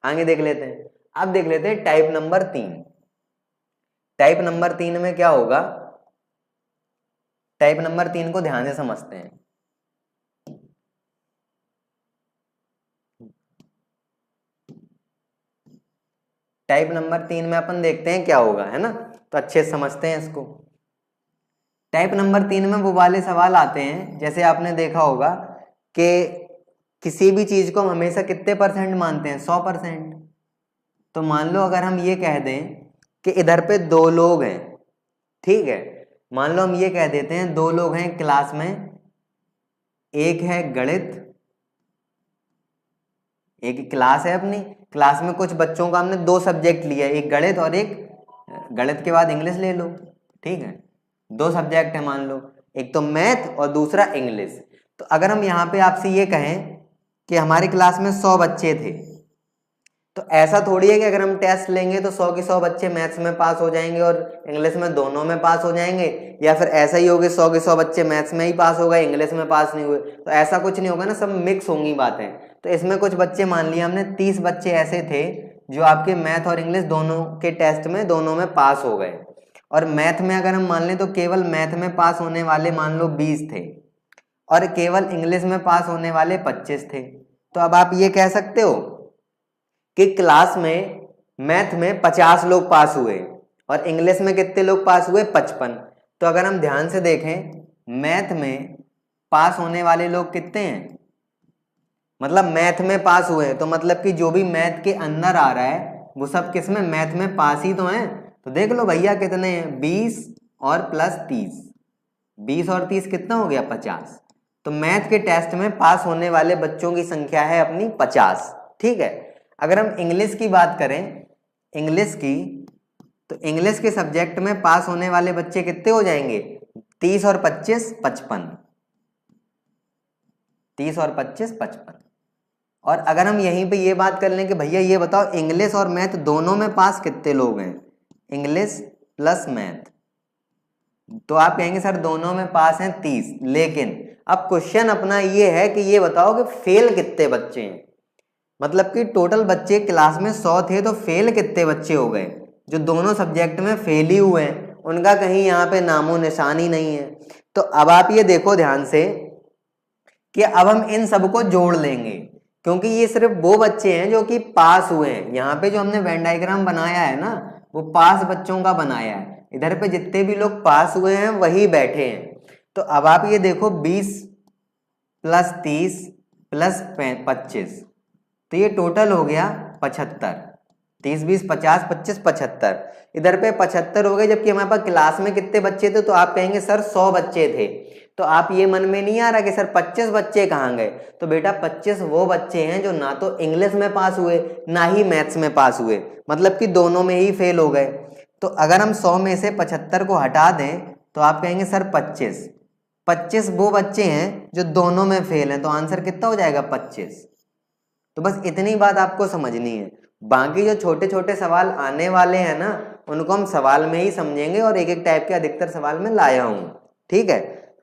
आगे देख लेते हैं। अब देख लेते हैं टाइप नंबर 3। टाइप नंबर 3 में क्या होगा, टाइप नंबर 3 को ध्यान से समझते हैं। टाइप नंबर 3 में अपन देखते हैं क्या होगा, है ना। तो अच्छे से समझते हैं इसको। टाइप नंबर 3 में वो वाले सवाल आते हैं, जैसे आपने देखा होगा कि किसी भी चीज को हम हमेशा कितने परसेंट मानते हैं, 100%। तो मान लो अगर हम ये कह दें कि इधर पे 2 लोग हैं, ठीक है। मान लो हम ये कह देते हैं 2 लोग हैं क्लास में, एक है गणित, एक क्लास है अपनी, क्लास में कुछ बच्चों का हमने 2 सब्जेक्ट लिया, एक गणित और एक, गणित के बाद इंग्लिश ले लो, ठीक है। 2 सब्जेक्ट है मान लो, एक तो मैथ और दूसरा इंग्लिश। तो अगर हम यहाँ पे आपसे ये कहें कि हमारी क्लास में 100 बच्चे थे, तो ऐसा थोड़ी है कि अगर हम टेस्ट लेंगे तो 100 के 100 बच्चे मैथ्स में पास हो जाएंगे और इंग्लिश में, दोनों में पास हो जाएंगे। या फिर ऐसा ही होगा 100 के 100 बच्चे मैथ्स में ही पास हो गए, इंग्लिश में पास नहीं हुए। तो ऐसा कुछ नहीं होगा ना, सब मिक्स होंगी बातें। तो इसमें कुछ बच्चे मान लिया हमने 30 बच्चे ऐसे थे जो आपके मैथ और इंग्लिश दोनों के टेस्ट में, दोनों में पास हो गए। और मैथ में अगर हम मान लें तो केवल मैथ में पास होने वाले मान लो 20 थे और केवल इंग्लिश में पास होने वाले 25 थे। तो अब आप ये कह सकते हो कि क्लास में मैथ में 50 लोग पास हुए और इंग्लिश में कितने लोग पास हुए, 55। तो अगर हम ध्यान से देखें, मैथ में पास होने वाले लोग कितने हैं, मतलब मैथ में पास हुए हैं, तो मतलब कि जो भी मैथ के अंदर आ रहा है वो सब किस में, मैथ में पास ही तो हैं। तो देख लो भैया कितने हैं, 20 और प्लस 30, 20 और 30 कितना हो गया, 50। तो मैथ के टेस्ट में पास होने वाले बच्चों की संख्या है अपनी 50, ठीक है। अगर हम इंग्लिश की बात करें, इंग्लिश की, तो इंग्लिश के सब्जेक्ट में पास होने वाले बच्चे कितने हो जाएंगे, 30 और 25 55, 30 और 25 55। और अगर हम यहीं पे ये बात कर लें कि भैया ये बताओ इंग्लिश और मैथ दोनों में पास कितने लोग हैं, इंग्लिश प्लस मैथ, तो आप कहेंगे सर दोनों में पास हैं 30। लेकिन अब क्वेश्चन अपना ये है कि ये बताओ कि फेल कितने बच्चे हैं। मतलब कि टोटल बच्चे क्लास में 100 थे तो फेल कितने बच्चे हो गए, जो दोनों सब्जेक्ट में फेल ही हुए हैं, उनका कहीं यहाँ पे नामो निशान ही नहीं है। तो अब आप ये देखो ध्यान से कि अब हम इन सबको जोड़ लेंगे, क्योंकि ये सिर्फ वो बच्चे हैं जो कि पास हुए हैं। यहाँ पे जो हमने वेन डायग्राम बनाया है ना, वो पास बच्चों का बनाया है। इधर पे जितने भी लोग पास हुए हैं वही बैठे हैं। तो अब आप ये देखो 20 प्लस 30 प्लस 25, तो ये टोटल हो गया 75। 30 20 50 25 75, इधर पे 75 हो गए। जबकि हमारे पास क्लास में कितने बच्चे थे, तो आप कहेंगे सर 100 बच्चे थे। तो आप ये मन में नहीं आ रहा कि सर 25 बच्चे कहाँ गए। तो बेटा 25 वो बच्चे हैं जो ना तो इंग्लिश में पास हुए ना ही मैथ्स में पास हुए, मतलब कि दोनों में ही फेल हो गए। तो अगर हम 100 में से 75 को हटा दें तो आप कहेंगे सर 25 वो बच्चे हैं जो दोनों में फेल हैं। तो आंसर कितना हो जाएगा, 25। तो बस इतनी बात आपको समझनी है। बाकी जो छोटे छोटे सवाल आने वाले हैं ना, उनको हम सवाल में ही समझेंगे और एक एक टाइप के अधिकतर सवाल में लाया हूं, ठीक है।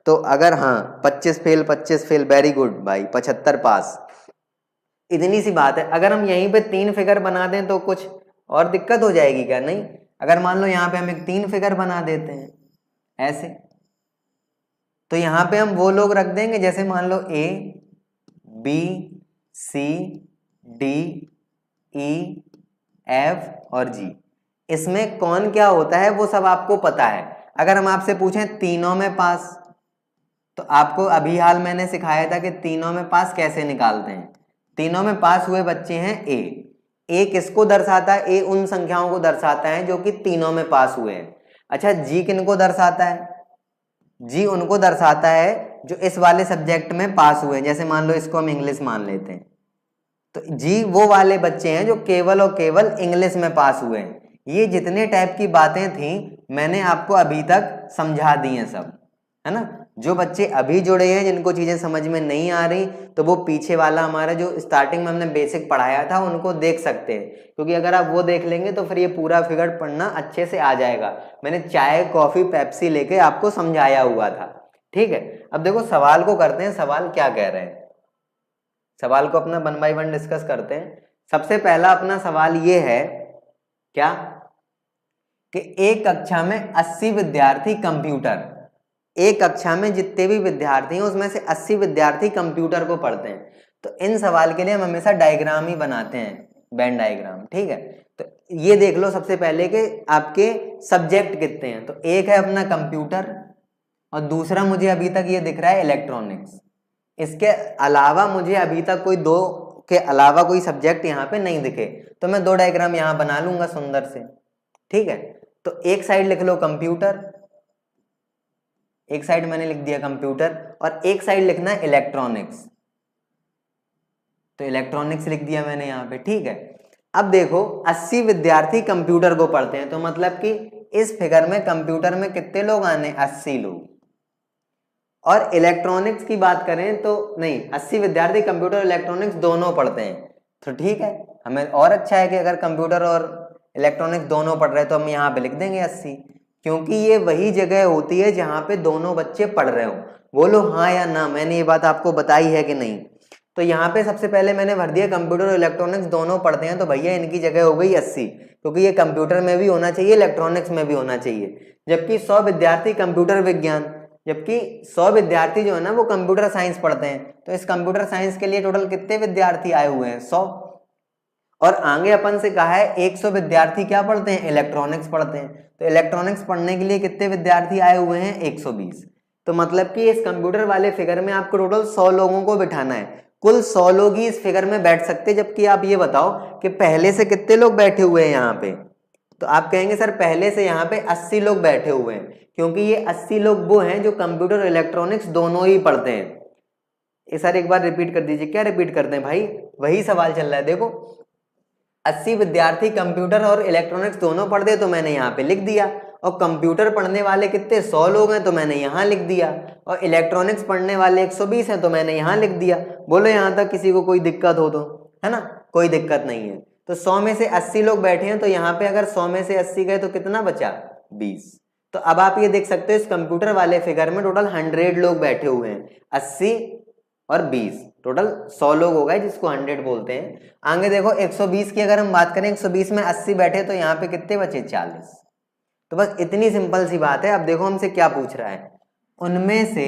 तो अगर हाँ 25 फेल 25 फेल, वेरी गुड भाई, 75 पास, इतनी सी बात है। अगर हम यहीं पे 3 फिगर बना दें तो कुछ और दिक्कत हो जाएगी क्या, नहीं। अगर मान लो यहाँ पे हम एक 3 फिगर बना देते हैं ऐसे, तो यहाँ पे हम वो लोग रख देंगे, जैसे मान लो A B C D E F और G। इसमें कौन क्या होता है वो सब आपको पता है। अगर हम आपसे पूछें तीनों में पास, तो आपको अभी हाल मैंने सिखाया था कि तीनों में पास कैसे निकालते हैं। तीनों में पास हुए बच्चे हैं ए किसको दर्शाता है? ए उन संख्याओं को दर्शाता है जो कि तीनों में पास हुए हैं। अच्छा, जी किनको दर्शाता है? जी उनको दर्शाता है जो इस वाले सब्जेक्ट में पास हुए हैं। जैसे मान लो इसको हम इंग्लिश मान लेते हैं, तो जी वो वाले बच्चे हैं जो केवल और केवल इंग्लिश में पास हुए हैं। ये जितने टाइप की बातें थी मैंने आपको अभी तक समझा दी हैं सब, है ना। जो बच्चे अभी जुड़े हैं जिनको चीजें समझ में नहीं आ रही, तो वो पीछे वाला हमारा जो स्टार्टिंग में हमने बेसिक पढ़ाया था उनको देख सकते हैं, क्योंकि अगर आप वो देख लेंगे तो फिर ये पूरा फिगर पढ़ना अच्छे से आ जाएगा। मैंने चाय कॉफी पेप्सी लेके आपको समझाया हुआ था, ठीक है। अब देखो सवाल को करते हैं, सवाल क्या कह रहे हैं, सवाल को अपना 1 बाय 1 डिस्कस करते हैं। सबसे पहला अपना सवाल ये है क्या कि एक कक्षा में 80 विद्यार्थी कंप्यूटर, एक कक्षा में जितने भी विद्यार्थी हैं उसमें से 80 विद्यार्थी कंप्यूटर को पढ़ते हैं। तो इन सवाल के लिए हम हमेशा डायग्राम ही बनाते हैं, वेन डायग्राम, ठीक है। तो ये देख लो सबसे पहले कि आपके सब्जेक्ट कितने हैं। तो एक है अपना कंप्यूटर और दूसरा मुझे अभी तक ये दिख रहा है इलेक्ट्रॉनिक्स। इसके अलावा मुझे अभी तक कोई दो के अलावा कोई सब्जेक्ट यहाँ पे नहीं दिखे, तो मैं 2 डायग्राम यहाँ बना लूंगा सुंदर से, ठीक है। तो एक साइड लिख लो कंप्यूटर, एक साइड मैंने लिख दिया कंप्यूटर, और एक साइड लिखना है इलेक्ट्रॉनिक्स, तो इलेक्ट्रॉनिक्स लिख दिया मैंने यहाँ पे, ठीक है। अब देखो 80 विद्यार्थी कंप्यूटर को पढ़ते हैं, तो मतलब कि इस फिगर में कंप्यूटर में कितने लोग आने, 80 लोग। और इलेक्ट्रॉनिक्स की बात करें तो नहीं, 80 विद्यार्थी कंप्यूटर और इलेक्ट्रॉनिक्स दोनों पढ़ते हैं, तो ठीक है। हमें और अच्छा है कि अगर कंप्यूटर और इलेक्ट्रॉनिक्स दोनों पढ़ रहे हैं तो हम यहाँ पे लिख देंगे 80, क्योंकि ये वही जगह होती है जहाँ पे दोनों बच्चे पढ़ रहे हो। बोलो हाँ या ना, मैंने ये बात आपको बताई है कि नहीं। तो यहाँ पे सबसे पहले मैंने भर दिया कंप्यूटर और इलेक्ट्रॉनिक्स दोनों पढ़ते हैं, तो भैया इनकी जगह हो गई 80, क्योंकि ये कंप्यूटर में भी होना चाहिए इलेक्ट्रॉनिक्स में भी होना चाहिए। जबकि 100 विद्यार्थी कंप्यूटर विज्ञान, जबकि 100 विद्यार्थी जो है ना वो कंप्यूटर साइंस पढ़ते हैं, तो इस कंप्यूटर साइंस के लिए टोटल कितने विद्यार्थी आए हुए हैं, 100। और आगे अपन से कहा है 100 विद्यार्थी क्या पढ़ते हैं, इलेक्ट्रॉनिक्स पढ़ते हैं, तो इलेक्ट्रॉनिक्स पढ़ने के लिए कितने विद्यार्थी आए हुए हैं, 120। तो मतलब कि इस कंप्यूटर वाले फिगर में आपको टोटल 100 लोगों को बिठाना है। कुल 100 लोग ही इस फिगर में बैठ सकते, जबकि आप ये बताओ कि पहले से कितने लोग बैठे हुए हैं यहाँ पे। तो आप कहेंगे सर पहले से यहाँ पे 80 लोग बैठे हुए हैं, क्योंकि ये 80 लोग वो हैं जो कंप्यूटर और इलेक्ट्रॉनिक्स दोनों ही पढ़ते हैं। ये सर एक बार रिपीट कर दीजिए, क्या रिपीट करते हैं भाई, वही सवाल चल रहा है। देखो 80 विद्यार्थी कंप्यूटर और इलेक्ट्रॉनिक्स दोनों पढ़ते हैं, तो मैंने यहाँ पे लिख दिया। और कंप्यूटर पढ़ने वाले कितने, 100 लोग हैं, तो मैंने यहाँ लिख दिया। और इलेक्ट्रॉनिक्स पढ़ने वाले 120 हैं, तो मैंने यहाँ लिख दिया। बोलो यहाँ तक किसी को कोई दिक्कत हो तो, है ना, कोई दिक्कत नहीं है। तो 100 में से 80 लोग बैठे हैं, तो यहाँ पे अगर 100 में से 80 गए तो कितना बचा, 20। तो अब आप ये देख सकते हो इस कंप्यूटर वाले फिगर में टोटल 100 लोग बैठे हुए हैं, 80 और 20, टोटल 100 लोग हो गए जिसको 100 बोलते हैं। आगे देखो 120 की अगर हम बात करें, 120 में 80 बैठे, तो यहाँ पे कितने बचे, 40। तो बस इतनी सिंपल सी बात है। अब देखो हमसे क्या पूछ रहा है, उनमें से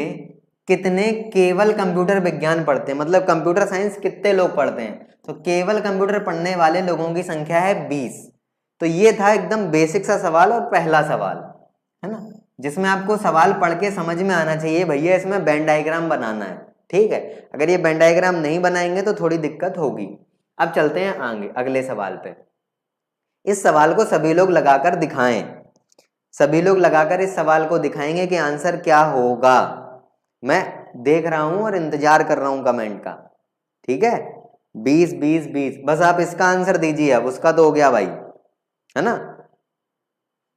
कितने केवल कंप्यूटर विज्ञान पढ़ते हैं, मतलब कंप्यूटर साइंस कितने लोग पढ़ते हैं। तो केवल कंप्यूटर पढ़ने वाले लोगों की संख्या है 20। तो ये था एकदम बेसिक सा सवाल और पहला सवाल, है ना, जिसमें आपको सवाल पढ़ के समझ में आना चाहिए भैया इसमें वेन डायग्राम बनाना है, ठीक है। अगर ये वेन डायग्राम नहीं बनाएंगे तो थोड़ी दिक्कत होगी। अब चलते हैं आगे अगले सवाल पे। इस सवाल को सभी लोग लगाकर दिखाएं, सभी लोग लगाकर इस सवाल को दिखाएंगे कि आंसर क्या होगा। मैं देख रहा हूं और इंतजार कर रहा हूं कमेंट का, ठीक है। 20 20 20, बस आप इसका आंसर दीजिए, अब उसका तो हो गया भाई, है ना।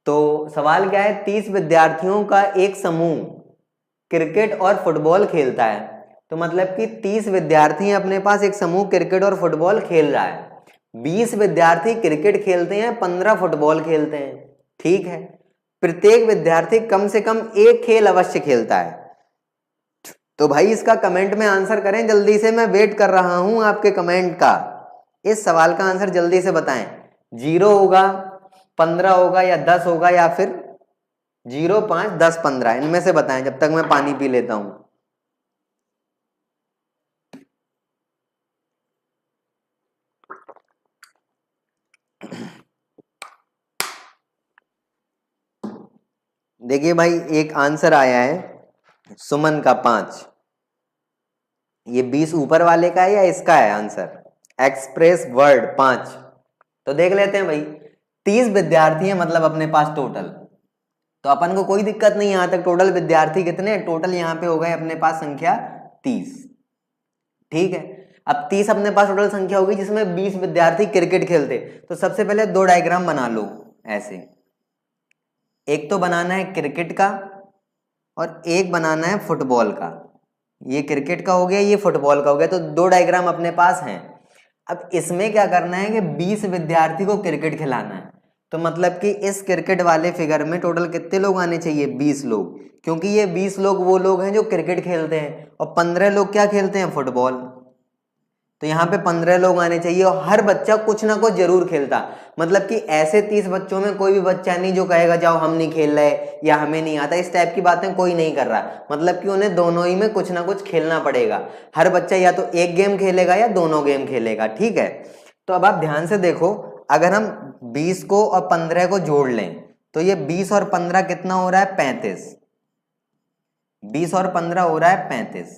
तो सवाल क्या है, 30 विद्यार्थियों का एक समूह क्रिकेट और फुटबॉल खेलता है। तो मतलब कि 30 विद्यार्थी अपने पास एक समूह क्रिकेट और फुटबॉल खेल रहा है। 20 विद्यार्थी क्रिकेट खेलते हैं, 15 फुटबॉल खेलते हैं, ठीक है। प्रत्येक विद्यार्थी कम से कम एक खेल अवश्य खेलता है। तो भाई इसका कमेंट में आंसर करें जल्दी से, मैं वेट कर रहा हूं आपके कमेंट का। इस सवाल का आंसर जल्दी से बताएं, 0 होगा, 15 होगा, या 10 होगा, या फिर 0, 5, 10, 15 इनमें से बताएं, जब तक मैं पानी पी लेता हूं। देखिए भाई, एक आंसर आया है सुमन का 5। ये 20 ऊपर वाले का है या इसका है आंसर? Express word 5। तो देख लेते हैं भाई, 30 विद्यार्थी हैं मतलब अपने पास टोटल। तो अपन को कोई दिक्कत नहीं, यहां तक टोटल विद्यार्थी कितने टोटल यहां पे हो गए अपने पास संख्या 30। ठीक है, अब 30 अपने पास टोटल संख्या होगी जिसमें 20 विद्यार्थी क्रिकेट खेलते। तो सबसे पहले 2 डायग्राम बना लो ऐसे, एक तो बनाना है क्रिकेट का और एक बनाना है फुटबॉल का। ये क्रिकेट का हो गया, ये फुटबॉल का हो गया, तो 2 डायग्राम अपने पास हैं। अब इसमें क्या करना है कि 20 विद्यार्थी को क्रिकेट खिलाना है। तो मतलब कि इस क्रिकेट वाले फिगर में टोटल कितने लोग आने चाहिए? 20 लोग, क्योंकि ये 20 लोग वो लोग हैं जो क्रिकेट खेलते हैं और 15 लोग क्या खेलते हैं? फुटबॉल। तो यहाँ पे 15 लोग आने चाहिए और हर बच्चा कुछ ना कुछ जरूर खेलता। मतलब कि ऐसे 30 बच्चों में कोई भी बच्चा नहीं जो कहेगा जाओ हम नहीं खेल रहे या हमें नहीं आता, इस टाइप की बातें कोई नहीं कर रहा। मतलब कि उन्हें दोनों ही में कुछ ना कुछ खेलना पड़ेगा। हर बच्चा या तो एक गेम खेलेगा या दोनों गेम खेलेगा। ठीक है, तो अब आप ध्यान से देखो, अगर हम 20 को और 15 को जोड़ लें तो ये 20 और 15 कितना हो रहा है? 35। 20 और 15 हो रहा है 35।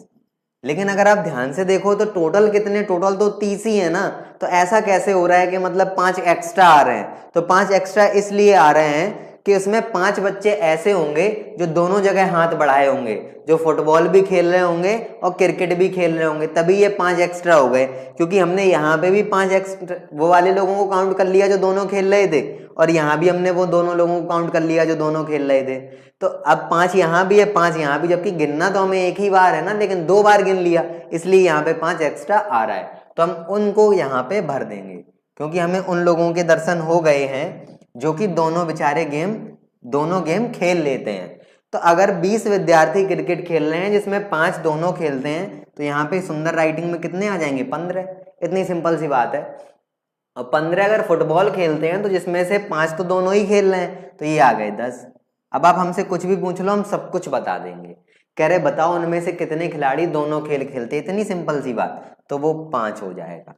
लेकिन अगर आप ध्यान से देखो तो टोटल कितने? टोटल तो 30 ही है ना। तो ऐसा कैसे हो रहा है कि मतलब 5 एक्स्ट्रा आ रहे हैं? तो 5 एक्स्ट्रा इसलिए आ रहे हैं कि उसमें 5 बच्चे ऐसे होंगे जो दोनों जगह हाथ बढ़ाए होंगे, जो फुटबॉल भी खेल रहे होंगे और क्रिकेट भी खेल रहे होंगे, तभी ये 5 एक्स्ट्रा हो गए। क्योंकि हमने यहाँ पे भी 5 एक्स्ट्रा वो वाले लोगों को काउंट कर लिया जो दोनों खेल रहे थे, और यहाँ भी हमने वो दोनों लोगों को काउंट कर लिया जो दोनों खेल रहे थे। तो अब 5 यहाँ भी है, 5 यहाँ भी, जबकि गिनना तो हमें एक ही बार है ना, लेकिन 2 बार गिन लिया, इसलिए यहाँ पे 5 एक्स्ट्रा आ रहा है। तो हम उनको यहाँ पे भर देंगे, क्योंकि हमें उन लोगों के दर्शन हो गए हैं जो कि दोनों बेचारे दोनों गेम खेल लेते हैं। तो अगर 20 विद्यार्थी क्रिकेट खेल रहे हैं जिसमें 5 दोनों खेलते हैं, तो यहाँ पे सुंदर राइटिंग में कितने आ जाएंगे? 15। इतनी सिंपल सी बात है। और 15 अगर फुटबॉल खेलते हैं तो जिसमें से 5 तो दोनों ही खेल रहे हैं, तो ये आ गए 10। अब आप हमसे कुछ भी पूछ लो, हम सब कुछ बता देंगे। कह रहे बताओ उनमें से कितने खिलाड़ी दोनों खेल खेलते हैं, इतनी सिंपल सी बात, तो वो 5 हो जाएगा।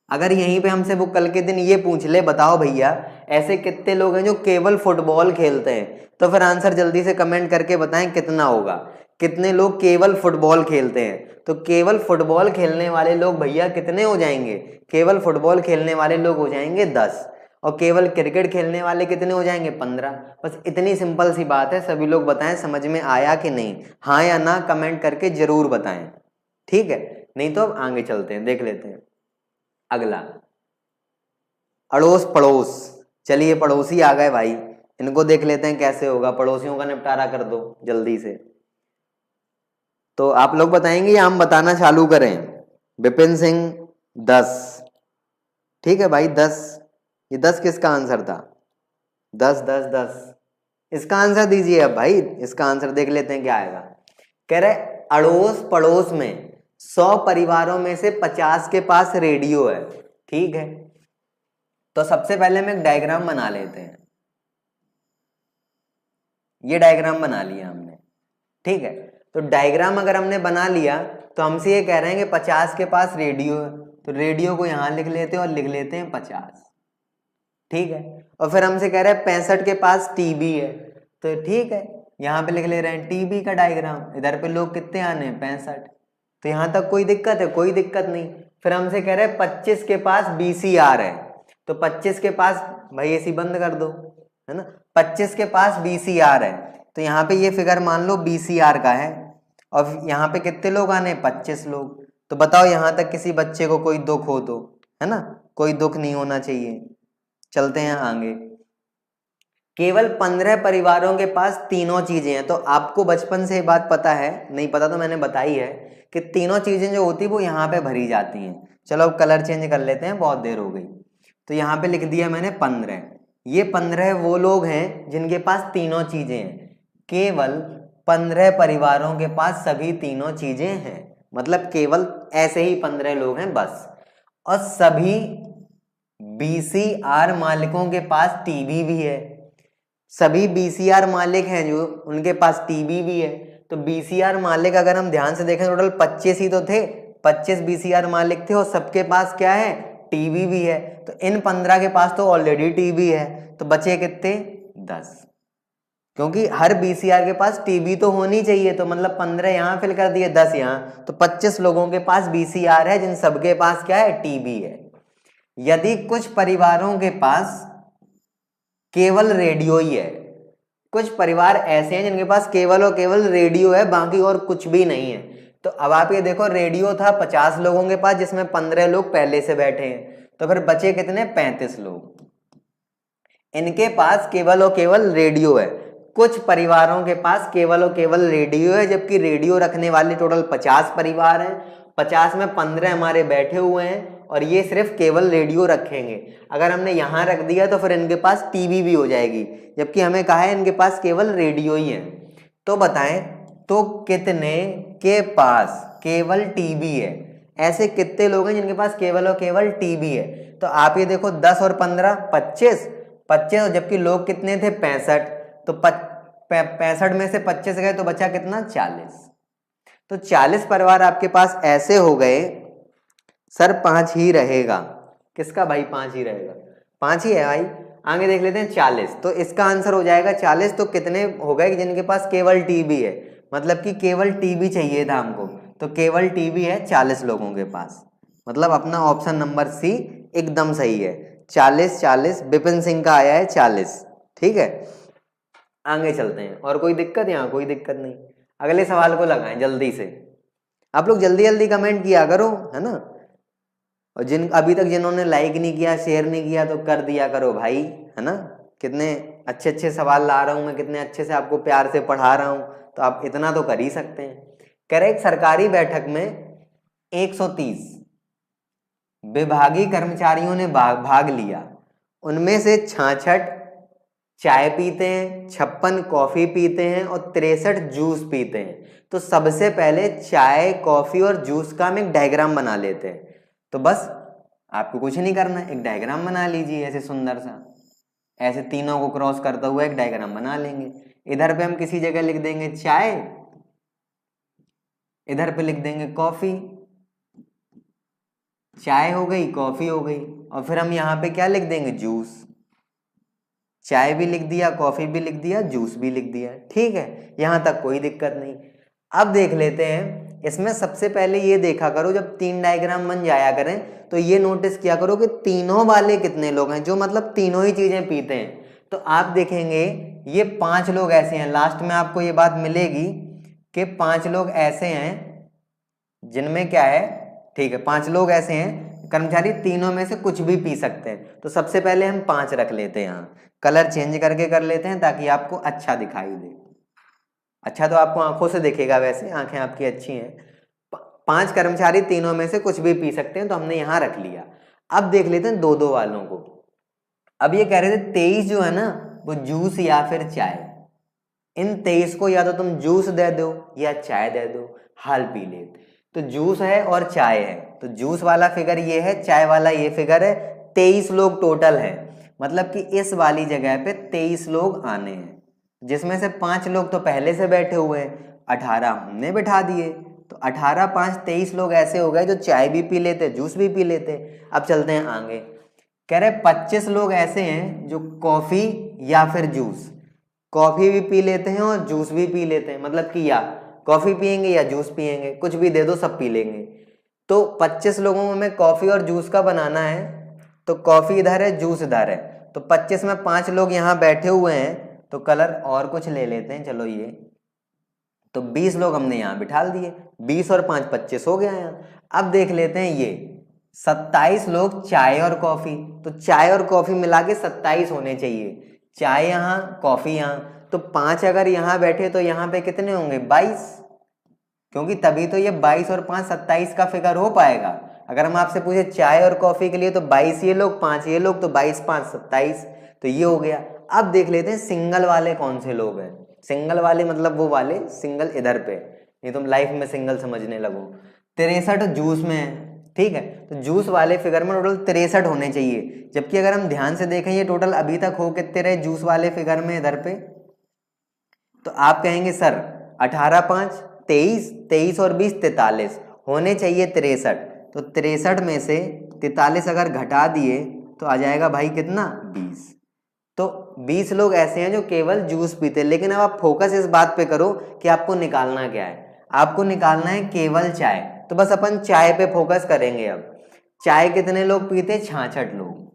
अगर यहीं पे हमसे वो कल के दिन ये पूछ ले बताओ भैया ऐसे कितने लोग हैं जो केवल फुटबॉल खेलते हैं, तो फिर आंसर जल्दी से कमेंट करके बताएं कितना होगा। कितने लोग केवल फुटबॉल खेलते हैं? तो केवल फुटबॉल खेलने वाले लोग भैया कितने हो जाएंगे? केवल फुटबॉल खेलने वाले लोग हो जाएंगे 10, और केवल क्रिकेट खेलने वाले कितने हो जाएंगे? 15। बस इतनी सिंपल सी बात है। सभी लोग बताएं समझ में आया कि नहीं, हाँ या ना कमेंट करके जरूर बताएं। ठीक है, नहीं तो अब आगे चलते हैं, देख लेते हैं अगला। अड़ोस पड़ोस। चलिए पड़ोसी आ गए भाई, इनको देख लेते हैं कैसे होगा। पड़ोसियों का निपटारा कर दो जल्दी से। तो आप लोग बताएंगे या हम बताना चालू करें? विपिन सिंह 10। ठीक है भाई 10। ये 10 किसका आंसर था? 10 10 10। इसका आंसर दीजिए अब भाई, इसका आंसर देख लेते हैं क्या आएगा। कह रहे अड़ोस पड़ोस में 100 परिवारों में से 50 के पास रेडियो है। ठीक है, तो सबसे पहले हम एक डायग्राम बना लेते हैं। ये डायग्राम बना लिया हमने। ठीक है, तो डायग्राम अगर हमने बना लिया तो हमसे ये कह रहे हैं कि 50 के पास रेडियो है, तो रेडियो को यहां लिख लेते हैं और लिख लेते हैं 50। ठीक है, और फिर हमसे कह रहे हैं 65 के पास टीवी है, तो ठीक है यहां पे लिख ले रहे हैं टीवी का डायग्राम। इधर पे लोग कितने आने हैं? 65। तो यहां तक कोई दिक्कत है? कोई दिक्कत नहीं। फिर हमसे कह रहे हैं 25 के पास VCR है, तो 25 के पास भाई एसी बंद कर दो, है ना। 25 के पास VCR है, तो यहाँ पे ये फिगर मान लो VCR का है, और यहाँ पे कितने लोग आने? 25 लोग। तो बताओ यहाँ तक किसी बच्चे को कोई दुख हो तो, है ना, कोई दुख नहीं होना चाहिए। चलते हैं आगे। केवल 15 परिवारों के पास तीनों चीजें हैं। तो आपको बचपन से ये बात पता है, नहीं पता तो मैंने बताई है कि तीनों चीजें जो होती है वो यहाँ पे भरी जाती हैं। चलो अब कलर चेंज कर लेते हैं, बहुत देर हो गई। तो यहाँ पे लिख दिया मैंने 15। ये 15 वो लोग हैं जिनके पास तीनों चीजें हैं। केवल 15 परिवारों के पास सभी तीनों चीजें हैं, मतलब केवल ऐसे ही 15 लोग हैं बस। और सभी VCR मालिकों के पास टीवी भी है। सभी बीसीआर मालिक हैं जो उनके पास टीवी भी है। तो बीसीआर मालिक अगर हम ध्यान से देखें टोटल 25 ही तो थे, 25 बीसीआर मालिक थे और सबके पास क्या है, टीवी भी है। तो इन 15 के पास तो ऑलरेडी टीवी है, तो बचे कितने, 10, क्योंकि हर बीसीआर के पास टीवी तो होनी चाहिए। तो मतलब 15 यहां फिल कर दिए, 10 यहां, तो 25 लोगों के पास बीसीआर है जिन सबके पास क्या है, टीवी है। यदि कुछ परिवारों के पास केवल रेडियो ही है, कुछ परिवार ऐसे हैं जिनके पास केवल और केवल रेडियो है, बाकी और कुछ भी नहीं है। तो अब आप ये देखो, रेडियो था 50 लोगों के पास जिसमें 15 लोग पहले से बैठे हैं, तो फिर बचे कितने, 35 लोग। इनके पास केवल और केवल रेडियो है। कुछ परिवारों के पास केवल और केवल रेडियो है, जबकि रेडियो रखने वाले टोटल 50 परिवार हैं। 50 में 15 हमारे बैठे हुए हैं और ये सिर्फ केवल रेडियो रखेंगे। अगर हमने यहाँ रख दिया तो फिर इनके पास टीवी भी हो जाएगी, जबकि हमें कहा है इनके पास केवल रेडियो ही है। तो बताएं, तो कितने के पास केवल टीवी है? ऐसे कितने लोग हैं जिनके पास केवल और केवल टीवी है? तो आप ये देखो, 10 और 15 25, 25, जबकि लोग कितने थे, 65। तो 65 में से 25 गए तो बचा कितना, 40। तो 40 परिवार आपके पास ऐसे हो गए। सर 5 ही रहेगा, किसका भाई 5 ही रहेगा, 5 ही है भाई। आगे देख लेते हैं 40, तो इसका आंसर हो जाएगा 40। तो कितने हो गए जिनके पास केवल टीवी है, मतलब कि केवल टीवी चाहिए था हमको, तो केवल टीवी है 40 लोगों के पास। मतलब अपना ऑप्शन नंबर सी एकदम सही है, 40 40। विपिन सिंह का आया है 40, ठीक है। आगे चलते हैं। और कोई दिक्कत, यहाँ कोई दिक्कत नहीं। अगले सवाल को लगाएं जल्दी से। आप लोग जल्दी जल्दी कमेंट किया करो, है ना। और अभी तक जिन्होंने लाइक नहीं किया, शेयर नहीं किया, तो कर दिया करो भाई, है ना। कितने अच्छे अच्छे सवाल ला रहा हूं मैं, कितने अच्छे से आपको प्यार से पढ़ा रहा हूं, तो आप इतना तो कर ही सकते हैं। कह रहे एक सरकारी बैठक में 130 विभागीय कर्मचारियों ने भाग लिया। उनमें से 66 चाय पीते हैं, 56 कॉफी पीते हैं और 63 जूस पीते हैं। तो सबसे पहले चाय, कॉफी और जूस का हम एक डायग्राम बना लेते हैं। तो बस आपको कुछ नहीं करना, एक डायग्राम बना लीजिए ऐसे सुंदर सा, ऐसे तीनों को क्रॉस करता हुआ एक डायग्राम बना लेंगे। इधर पे हम किसी जगह लिख देंगे चाय, इधर पे लिख देंगे कॉफी। चाय हो गई, कॉफी हो गई, और फिर हम यहाँ पे क्या लिख देंगे, जूस। चाय भी लिख दिया, कॉफी भी लिख दिया, जूस भी लिख दिया, ठीक है। यहां तक कोई दिक्कत नहीं। अब देख लेते हैं, इसमें सबसे पहले ये देखा करो, जब 3 डायग्राम बन जाया करें तो ये नोटिस किया करो कि तीनों वाले कितने लोग हैं, जो मतलब तीनों ही चीजें पीते हैं। तो आप देखेंगे ये 5 लोग ऐसे हैं, लास्ट में आपको ये बात मिलेगी कि 5 लोग ऐसे हैं जिनमें क्या है, ठीक है, 5 लोग ऐसे हैं कर्मचारी, तीनों में से कुछ भी पी सकते हैं। तो सबसे पहले हम 5 रख लेते हैं, यहाँ कलर चेंज करके कर लेते हैं ताकि आपको अच्छा दिखाई दे। अच्छा तो आपको आंखों से दिखेगा, वैसे आंखें आपकी अच्छी हैं। 5 कर्मचारी तीनों में से कुछ भी पी सकते हैं, तो हमने यहां रख लिया। अब देख लेते हैं 2-2 वालों को। अब ये कह रहे थे 23 जो है ना, वो जूस या फिर चाय। इन 23 को या तो तुम जूस दे दो या चाय दे दो, हाल पी ले। तो जूस है और चाय है, तो जूस वाला फिगर ये है, चाय वाला ये फिगर है। 23 लोग टोटल है, मतलब कि इस वाली जगह पे 23 लोग आने हैं, जिसमें से 5 लोग तो पहले से बैठे हुए हैं, 18 हमने बिठा दिए। तो 18 5 23 लोग ऐसे हो गए जो चाय भी पी लेते, जूस भी पी लेते। अब चलते हैं आगे। कह रहे 25 लोग ऐसे हैं जो कॉफी या फिर जूस, कॉफी भी पी लेते हैं और जूस भी पी लेते हैं, मतलब कि या कॉफी पियेंगे या जूस पियेंगे, कुछ भी दे दो सब पी लेंगे। तो 25 लोगों में हमें कॉफी और जूस का बनाना है, तो कॉफी इधर है, जूस इधर है। तो 25 में 5 लोग यहाँ बैठे हुए हैं, तो कलर और कुछ ले लेते हैं, चलो ये। तो 20 लोग हमने यहाँ बिठा दिए, 20 और 5 25 हो गया यहाँ। अब देख लेते हैं ये 27 लोग चाय और कॉफी, तो चाय और कॉफी मिला के 27 होने चाहिए। चाय यहाँ, कॉफी यहाँ, तो 5 अगर यहाँ बैठे तो यहाँ पे कितने होंगे, 22, क्योंकि तभी तो ये 22 और 5 27 का फिगर हो पाएगा। अगर हम आपसे पूछे चाय और कॉफी के लिए, तो 22 ये लोग, 5 ये लोग, तो 22 5 27, तो ये हो गया। अब देख लेते हैं सिंगल वाले कौन से लोग हैं। सिंगल वाले मतलब वो वाले सिंगल इधर पे, नहीं तुम लाइफ में सिंगल समझने लगो। 63 जूस में है, ठीक है। तो जूस वाले फिगर में टोटल 63 होने चाहिए, जबकि अगर हम ध्यान से देखें ये टोटल अभी तक हो कितने रहे जूस वाले फिगर में इधर पे, तो आप कहेंगे सर 18 5 23, 23 और 20 43 होने चाहिए 63। तो 63 में से 43 अगर घटा दिए तो आ जाएगा भाई कितना 20। तो 20 लोग ऐसे हैं जो केवल जूस पीते हैं। लेकिन अब आप फोकस इस बात पे करो कि आपको निकालना क्या है, आपको निकालना है केवल चाय। तो बस अपन चाय पे फोकस करेंगे। अब चाय कितने लोग पीते? 66 लोग।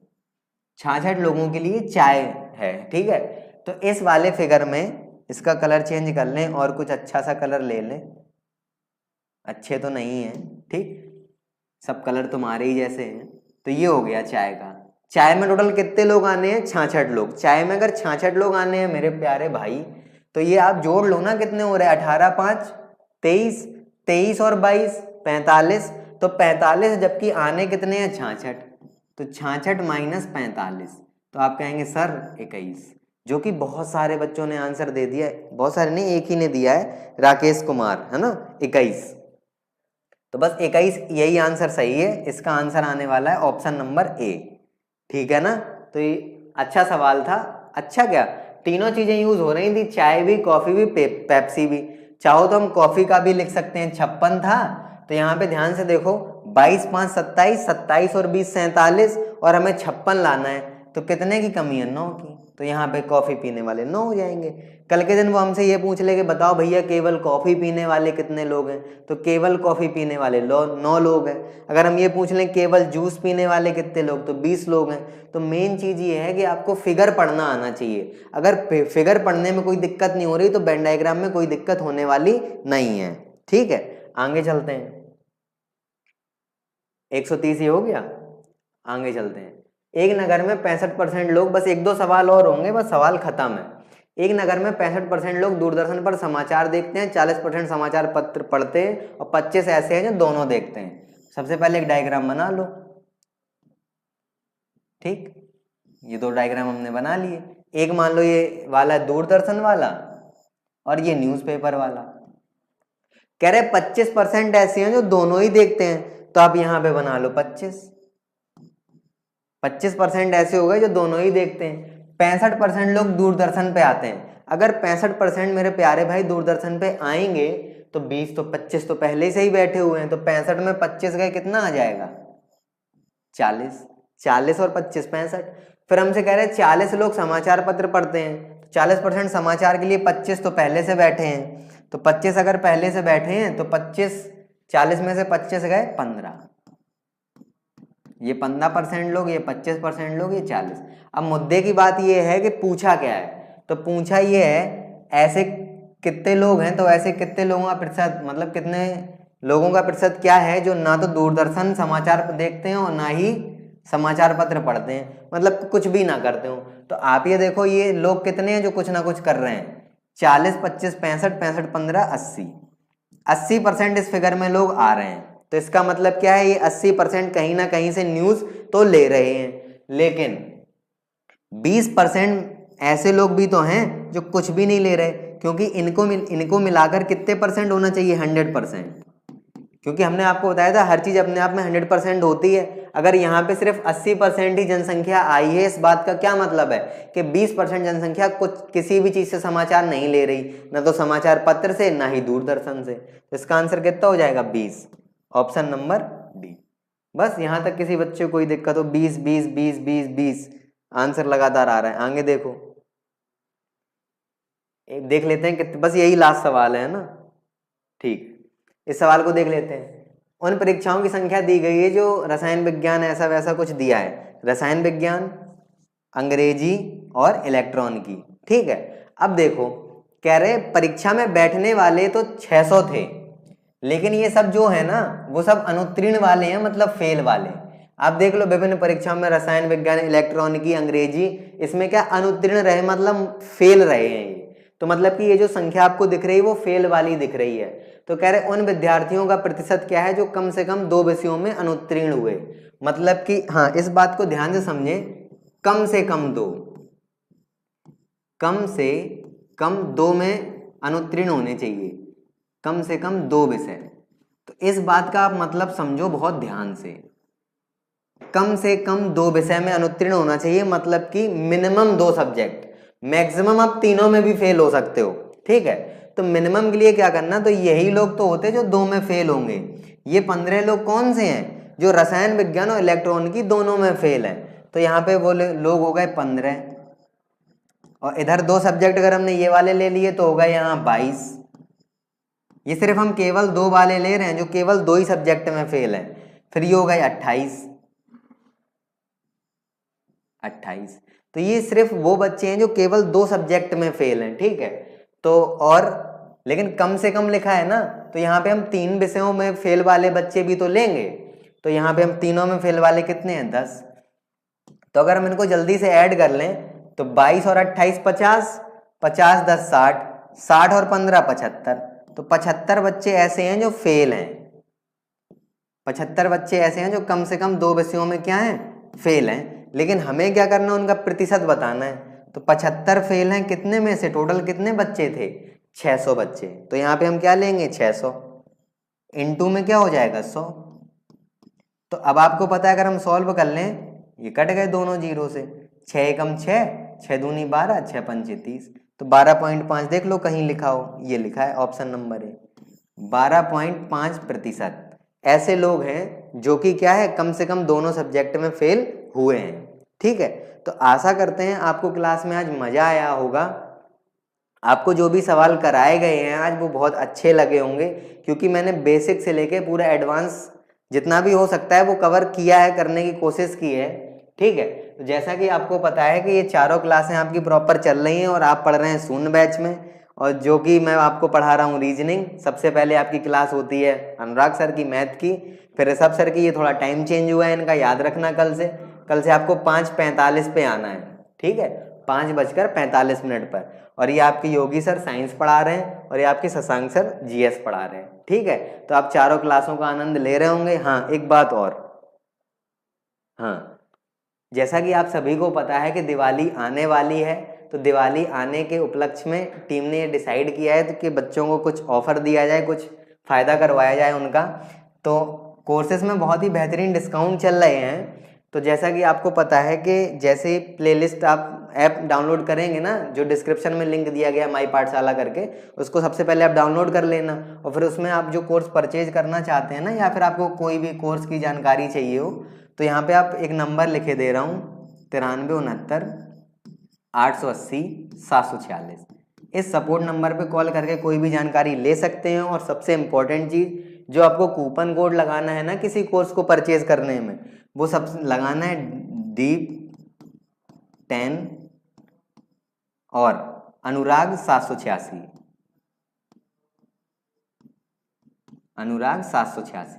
66 लोगों के लिए चाय है, ठीक है। तो इस वाले फिगर में इसका कलर चेंज कर लें और कुछ अच्छा सा कलर ले लें। अच्छे तो नहीं है, ठीक, सब कलर तुम्हारे ही जैसे हैं। तो ये हो गया चाय का। चाय में टोटल कितने लोग आने हैं? 66 लोग। चाय में अगर 66 लोग आने हैं मेरे प्यारे भाई, तो ये आप जोड़ लो ना कितने हो रहे हैं। 18 5 23, 23 और 22 45। तो 45, जबकि आने कितने हैं? 66। तो 66 माइनस 45, तो आप कहेंगे सर 21, जो कि बहुत सारे बच्चों ने आंसर दे दिया है। बहुत सारे नहीं, एक ही ने दिया है, राकेश कुमार, है ना, 21। तो बस 21 यही आंसर सही है। इसका आंसर आने वाला है ऑप्शन नंबर ए, ठीक है ना। तो ये अच्छा सवाल था। अच्छा क्या, तीनों चीजें यूज हो रही थी, चाय भी, कॉफी भी, पेप्सी भी। चाहो तो हम कॉफी का भी लिख सकते हैं, 56 था। तो यहाँ पे ध्यान से देखो, 22 5 27, 27 और 20 47, और हमें 56 लाना है। तो कितने की कमी है? 9 की। तो यहाँ पे कॉफी पीने वाले 9 हो जाएंगे। कल के दिन वो हमसे ये पूछ ले कि बताओ भैया केवल कॉफी पीने वाले कितने लोग हैं, तो केवल कॉफी पीने वाले 9 लोग हैं। अगर हम ये पूछ लें केवल जूस पीने वाले कितने लोग, तो 20 लोग हैं। तो मेन चीज ये है कि आपको फिगर पढ़ना आना चाहिए। अगर फिगर पढ़ने में कोई दिक्कत नहीं हो रही तो वेन डायग्राम में कोई दिक्कत होने वाली नहीं है, ठीक है। आगे चलते हैं। 130 हो गया, आगे चलते हैं। एक नगर में 65% लोग, बस 1 2 सवाल और होंगे, बस सवाल खत्म है। एक नगर में 65% लोग दूरदर्शन पर समाचार देखते हैं, 40% समाचार पत्र पढ़ते हैं और 25 ऐसे हैं जो दोनों देखते हैं। सबसे पहले एक डायग्राम बना लो, ठीक। ये 2 डायग्राम हमने बना लिए। एक मान लो ये वाला है दूरदर्शन वाला और ये न्यूज़पेपर वाला। कह रहे 25% ऐसे हैं जो दोनों ही देखते हैं, तो आप यहां पे बना लो 25% ऐसे हो गए जो दोनों ही देखते हैं। 65% लोग दूरदर्शन पे आते हैं। अगर 65% मेरे प्यारे भाई दूरदर्शन पे आएंगे तो 20 तो 25 तो पहले से ही बैठे हुए हैं। तो 65 में 25 गए, कितना आ जाएगा? 40। 40 और 25 65। फिर हमसे कह रहे हैं 40 लोग समाचार पत्र पढ़ते हैं, 40% समाचार के लिए 25 तो पहले से बैठे हैं। तो 25 अगर पहले से बैठे हैं तो 25, 40 में से 25 गए 15। ये 15% लोग, ये 25% लोग, ये 40। अब मुद्दे की बात ये है कि पूछा क्या है, तो पूछा ये है ऐसे कितने लोग हैं, तो ऐसे कितने लोगों का प्रतिशत, मतलब कितने लोगों का प्रतिशत क्या है जो ना तो दूरदर्शन समाचार देखते हैं और ना ही समाचार पत्र पढ़ते हैं, मतलब कुछ भी ना करते हो। तो आप ये देखो ये लोग कितने हैं जो कुछ ना कुछ कर रहे हैं। 40 25 65 65 15 80, 80% इस फिगर में लोग आ रहे हैं। तो इसका मतलब क्या है, ये 80% कहीं ना कहीं से न्यूज तो ले रहे हैं। लेकिन 20% ऐसे लोग भी तो हैं जो कुछ भी नहीं ले रहे, क्योंकि इनको मिलाकर कितने परसेंट होना चाहिए? 100%। क्योंकि हमने आपको बताया था हर चीज अपने आप में 100% होती है। अगर यहाँ पे सिर्फ 80% ही जनसंख्या आई है, इस बात का क्या मतलब है कि 20% जनसंख्या कुछ किसी भी चीज से समाचार नहीं ले रही, ना तो समाचार पत्र से ना ही दूरदर्शन से। तो इसका आंसर कितना हो जाएगा? 20, ऑप्शन नंबर डी। बस यहां तक किसी बच्चे को कोई दिक्कत हो? 20 20 20 20 20 आंसर लगातार आ रहा है। आगे देखो, देख लेते हैं कितने, बस यही लास्ट सवाल है ना, ठीक। इस सवाल को देख लेते हैं। उन परीक्षाओं की संख्या दी गई है जो रसायन विज्ञान ऐसा वैसा कुछ दिया है, रसायन विज्ञान, अंग्रेजी और इलेक्ट्रॉन की, ठीक है। अब देखो कह रहे परीक्षा में बैठने वाले तो 600 थे, लेकिन ये सब जो है ना वो सब अनुत्तीर्ण वाले हैं, मतलब फेल वाले। आप देख लो विभिन्न परीक्षाओं में रसायन विज्ञान, इलेक्ट्रॉनिकी, अंग्रेजी, इसमें क्या अनुत्तीर्ण रहे, मतलब फेल रहे हैं ये। तो मतलब कि ये जो संख्या आपको दिख रही है वो फेल वाली दिख रही है। तो कह रहे उन विद्यार्थियों का प्रतिशत क्या है जो कम से कम 2 विषयों में अनुत्तीर्ण हुए। मतलब कि हाँ, इस बात को ध्यान से समझें, कम से कम 2, कम से कम 2 में अनुत्तीर्ण होने चाहिए, कम से कम 2 विषय। तो इस बात का आप मतलब समझो बहुत ध्यान से कम 2 विषय में अनुत्तीर्ण होना चाहिए, मतलब कि मिनिमम 2 सब्जेक्ट, मैक्सिमम आप तीनों में भी फेल हो सकते हो, ठीक है। तो मिनिमम के लिए क्या करना, तो यही लोग तो होते जो 2 में फेल होंगे। ये 15 लोग कौन से हैं, जो रसायन विज्ञान और इलेक्ट्रॉन की दोनों में फेल हैं। तो यहाँ पे वो लोग हो गए 15, और इधर 2 सब्जेक्ट अगर हमने ये वाले ले लिए तो होगा यहाँ 22। ये सिर्फ हम केवल 2 वाले ले रहे हैं जो केवल 2 ही सब्जेक्ट में फेल हैं। फिर ये हो गए 28। तो ये सिर्फ वो बच्चे हैं जो केवल 2 सब्जेक्ट में फेल हैं, ठीक है। तो और लेकिन कम से कम लिखा है ना, तो यहाँ पे हम 3 विषयों में फेल वाले बच्चे भी तो लेंगे। तो यहाँ पे हम तीनों में फेल वाले कितने हैं, 10। तो अगर हम इनको जल्दी से ऐड कर लें तो 22 और 28 50, 50 10 60, 60 और 15 75। तो 75 बच्चे ऐसे हैं जो फेल हैं। 75 बच्चे ऐसे हैं जो कम से कम 2 विषयों में क्या हैं, फेल हैं। लेकिन हमें क्या करना है, उनका प्रतिशत बताना है। तो 75 फेल हैं कितने में से, टोटल कितने बच्चे थे, 600 बच्चे। तो यहाँ पे हम क्या लेंगे, 600 इंटू में क्या हो जाएगा, 100। तो अब आपको पता है अगर हम सॉल्व कर लें, ये कट गए दोनों जीरो से, 6 एकम 6, 6 दूनी 12, 6 पंचे 30। तो 12.5 देख लो कहीं लिखा हो, ये लिखा है ऑप्शन नंबर ए, 12.5% ऐसे लोग हैं जो कि क्या है, कम से कम दोनों सब्जेक्ट में फेल हुए हैं, ठीक है। तो आशा करते हैं आपको क्लास में आज मजा आया होगा। आपको जो भी सवाल कराए गए हैं आज वो बहुत अच्छे लगे होंगे, क्योंकि मैंने बेसिक से लेके पूरा एडवांस जितना भी हो सकता है वो कवर किया है, करने की कोशिश की है, ठीक है। तो जैसा कि आपको पता है कि ये चारों क्लासें आपकी प्रॉपर चल रही हैं और आप पढ़ रहे हैं शून्य बैच में, और जो कि मैं आपको पढ़ा रहा हूँ रीजनिंग। सबसे पहले आपकी क्लास होती है अनुराग सर की मैथ की, फिर ऋषभ सर की, ये थोड़ा टाइम चेंज हुआ है इनका, याद रखना कल से आपको 5:45 पे आना है, ठीक है, 5:45 पर। और ये आपके योगी सर साइंस पढ़ा रहे हैं और ये आपके शशांक सर जीएस पढ़ा रहे हैं, ठीक है। तो आप चारों क्लासों का आनंद ले रहे होंगे। हाँ एक बात और, हाँ जैसा कि आप सभी को पता है कि दिवाली आने वाली है, तो दिवाली आने के उपलक्ष्य में टीम ने ये डिसाइड किया है कि बच्चों को कुछ ऑफर दिया जाए, कुछ फ़ायदा करवाया जाए उनका। तो कोर्सेज में बहुत ही बेहतरीन डिस्काउंट चल रहे हैं। तो जैसा कि आपको पता है कि जैसे ही प्लेलिस्ट आप ऐप डाउनलोड करेंगे ना, जो डिस्क्रिप्शन में लिंक दिया गया माई पाठशाला करके, उसको सबसे पहले आप डाउनलोड कर लेना, और फिर उसमें आप जो कोर्स परचेज करना चाहते हैं ना, या फिर आपको कोई भी कोर्स की जानकारी चाहिए हो, तो यहाँ पे आप एक नंबर लिखे दे रहा हूँ 9369 880 746। इस सपोर्ट नंबर पे कॉल करके कोई भी जानकारी ले सकते हैं। और सबसे इम्पोर्टेंट चीज़, जो आपको कूपन कोड लगाना है ना किसी कोर्स को परचेज करने में, वो सब लगाना है DEEP10 और अनुराग 786, अनुराग 786,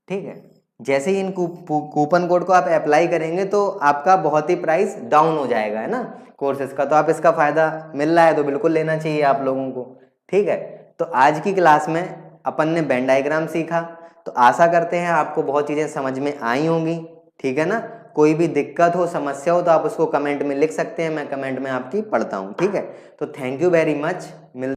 ठीक है। जैसे ही इन कूपन कोड को आप अप्लाई करेंगे तो आपका बहुत ही प्राइस डाउन हो जाएगा, है ना, कोर्सेज का। तो आप इसका फ़ायदा मिल रहा है तो बिल्कुल लेना चाहिए आप लोगों को, ठीक है। तो आज की क्लास में अपन ने वेन डायग्राम सीखा, तो आशा करते हैं आपको बहुत चीज़ें समझ में आई होंगी, ठीक है ना। कोई भी दिक्कत हो, समस्या हो, तो आप उसको कमेंट में लिख सकते हैं, मैं कमेंट में आपकी पढ़ता हूँ, ठीक है। तो थैंक यू वेरी मच।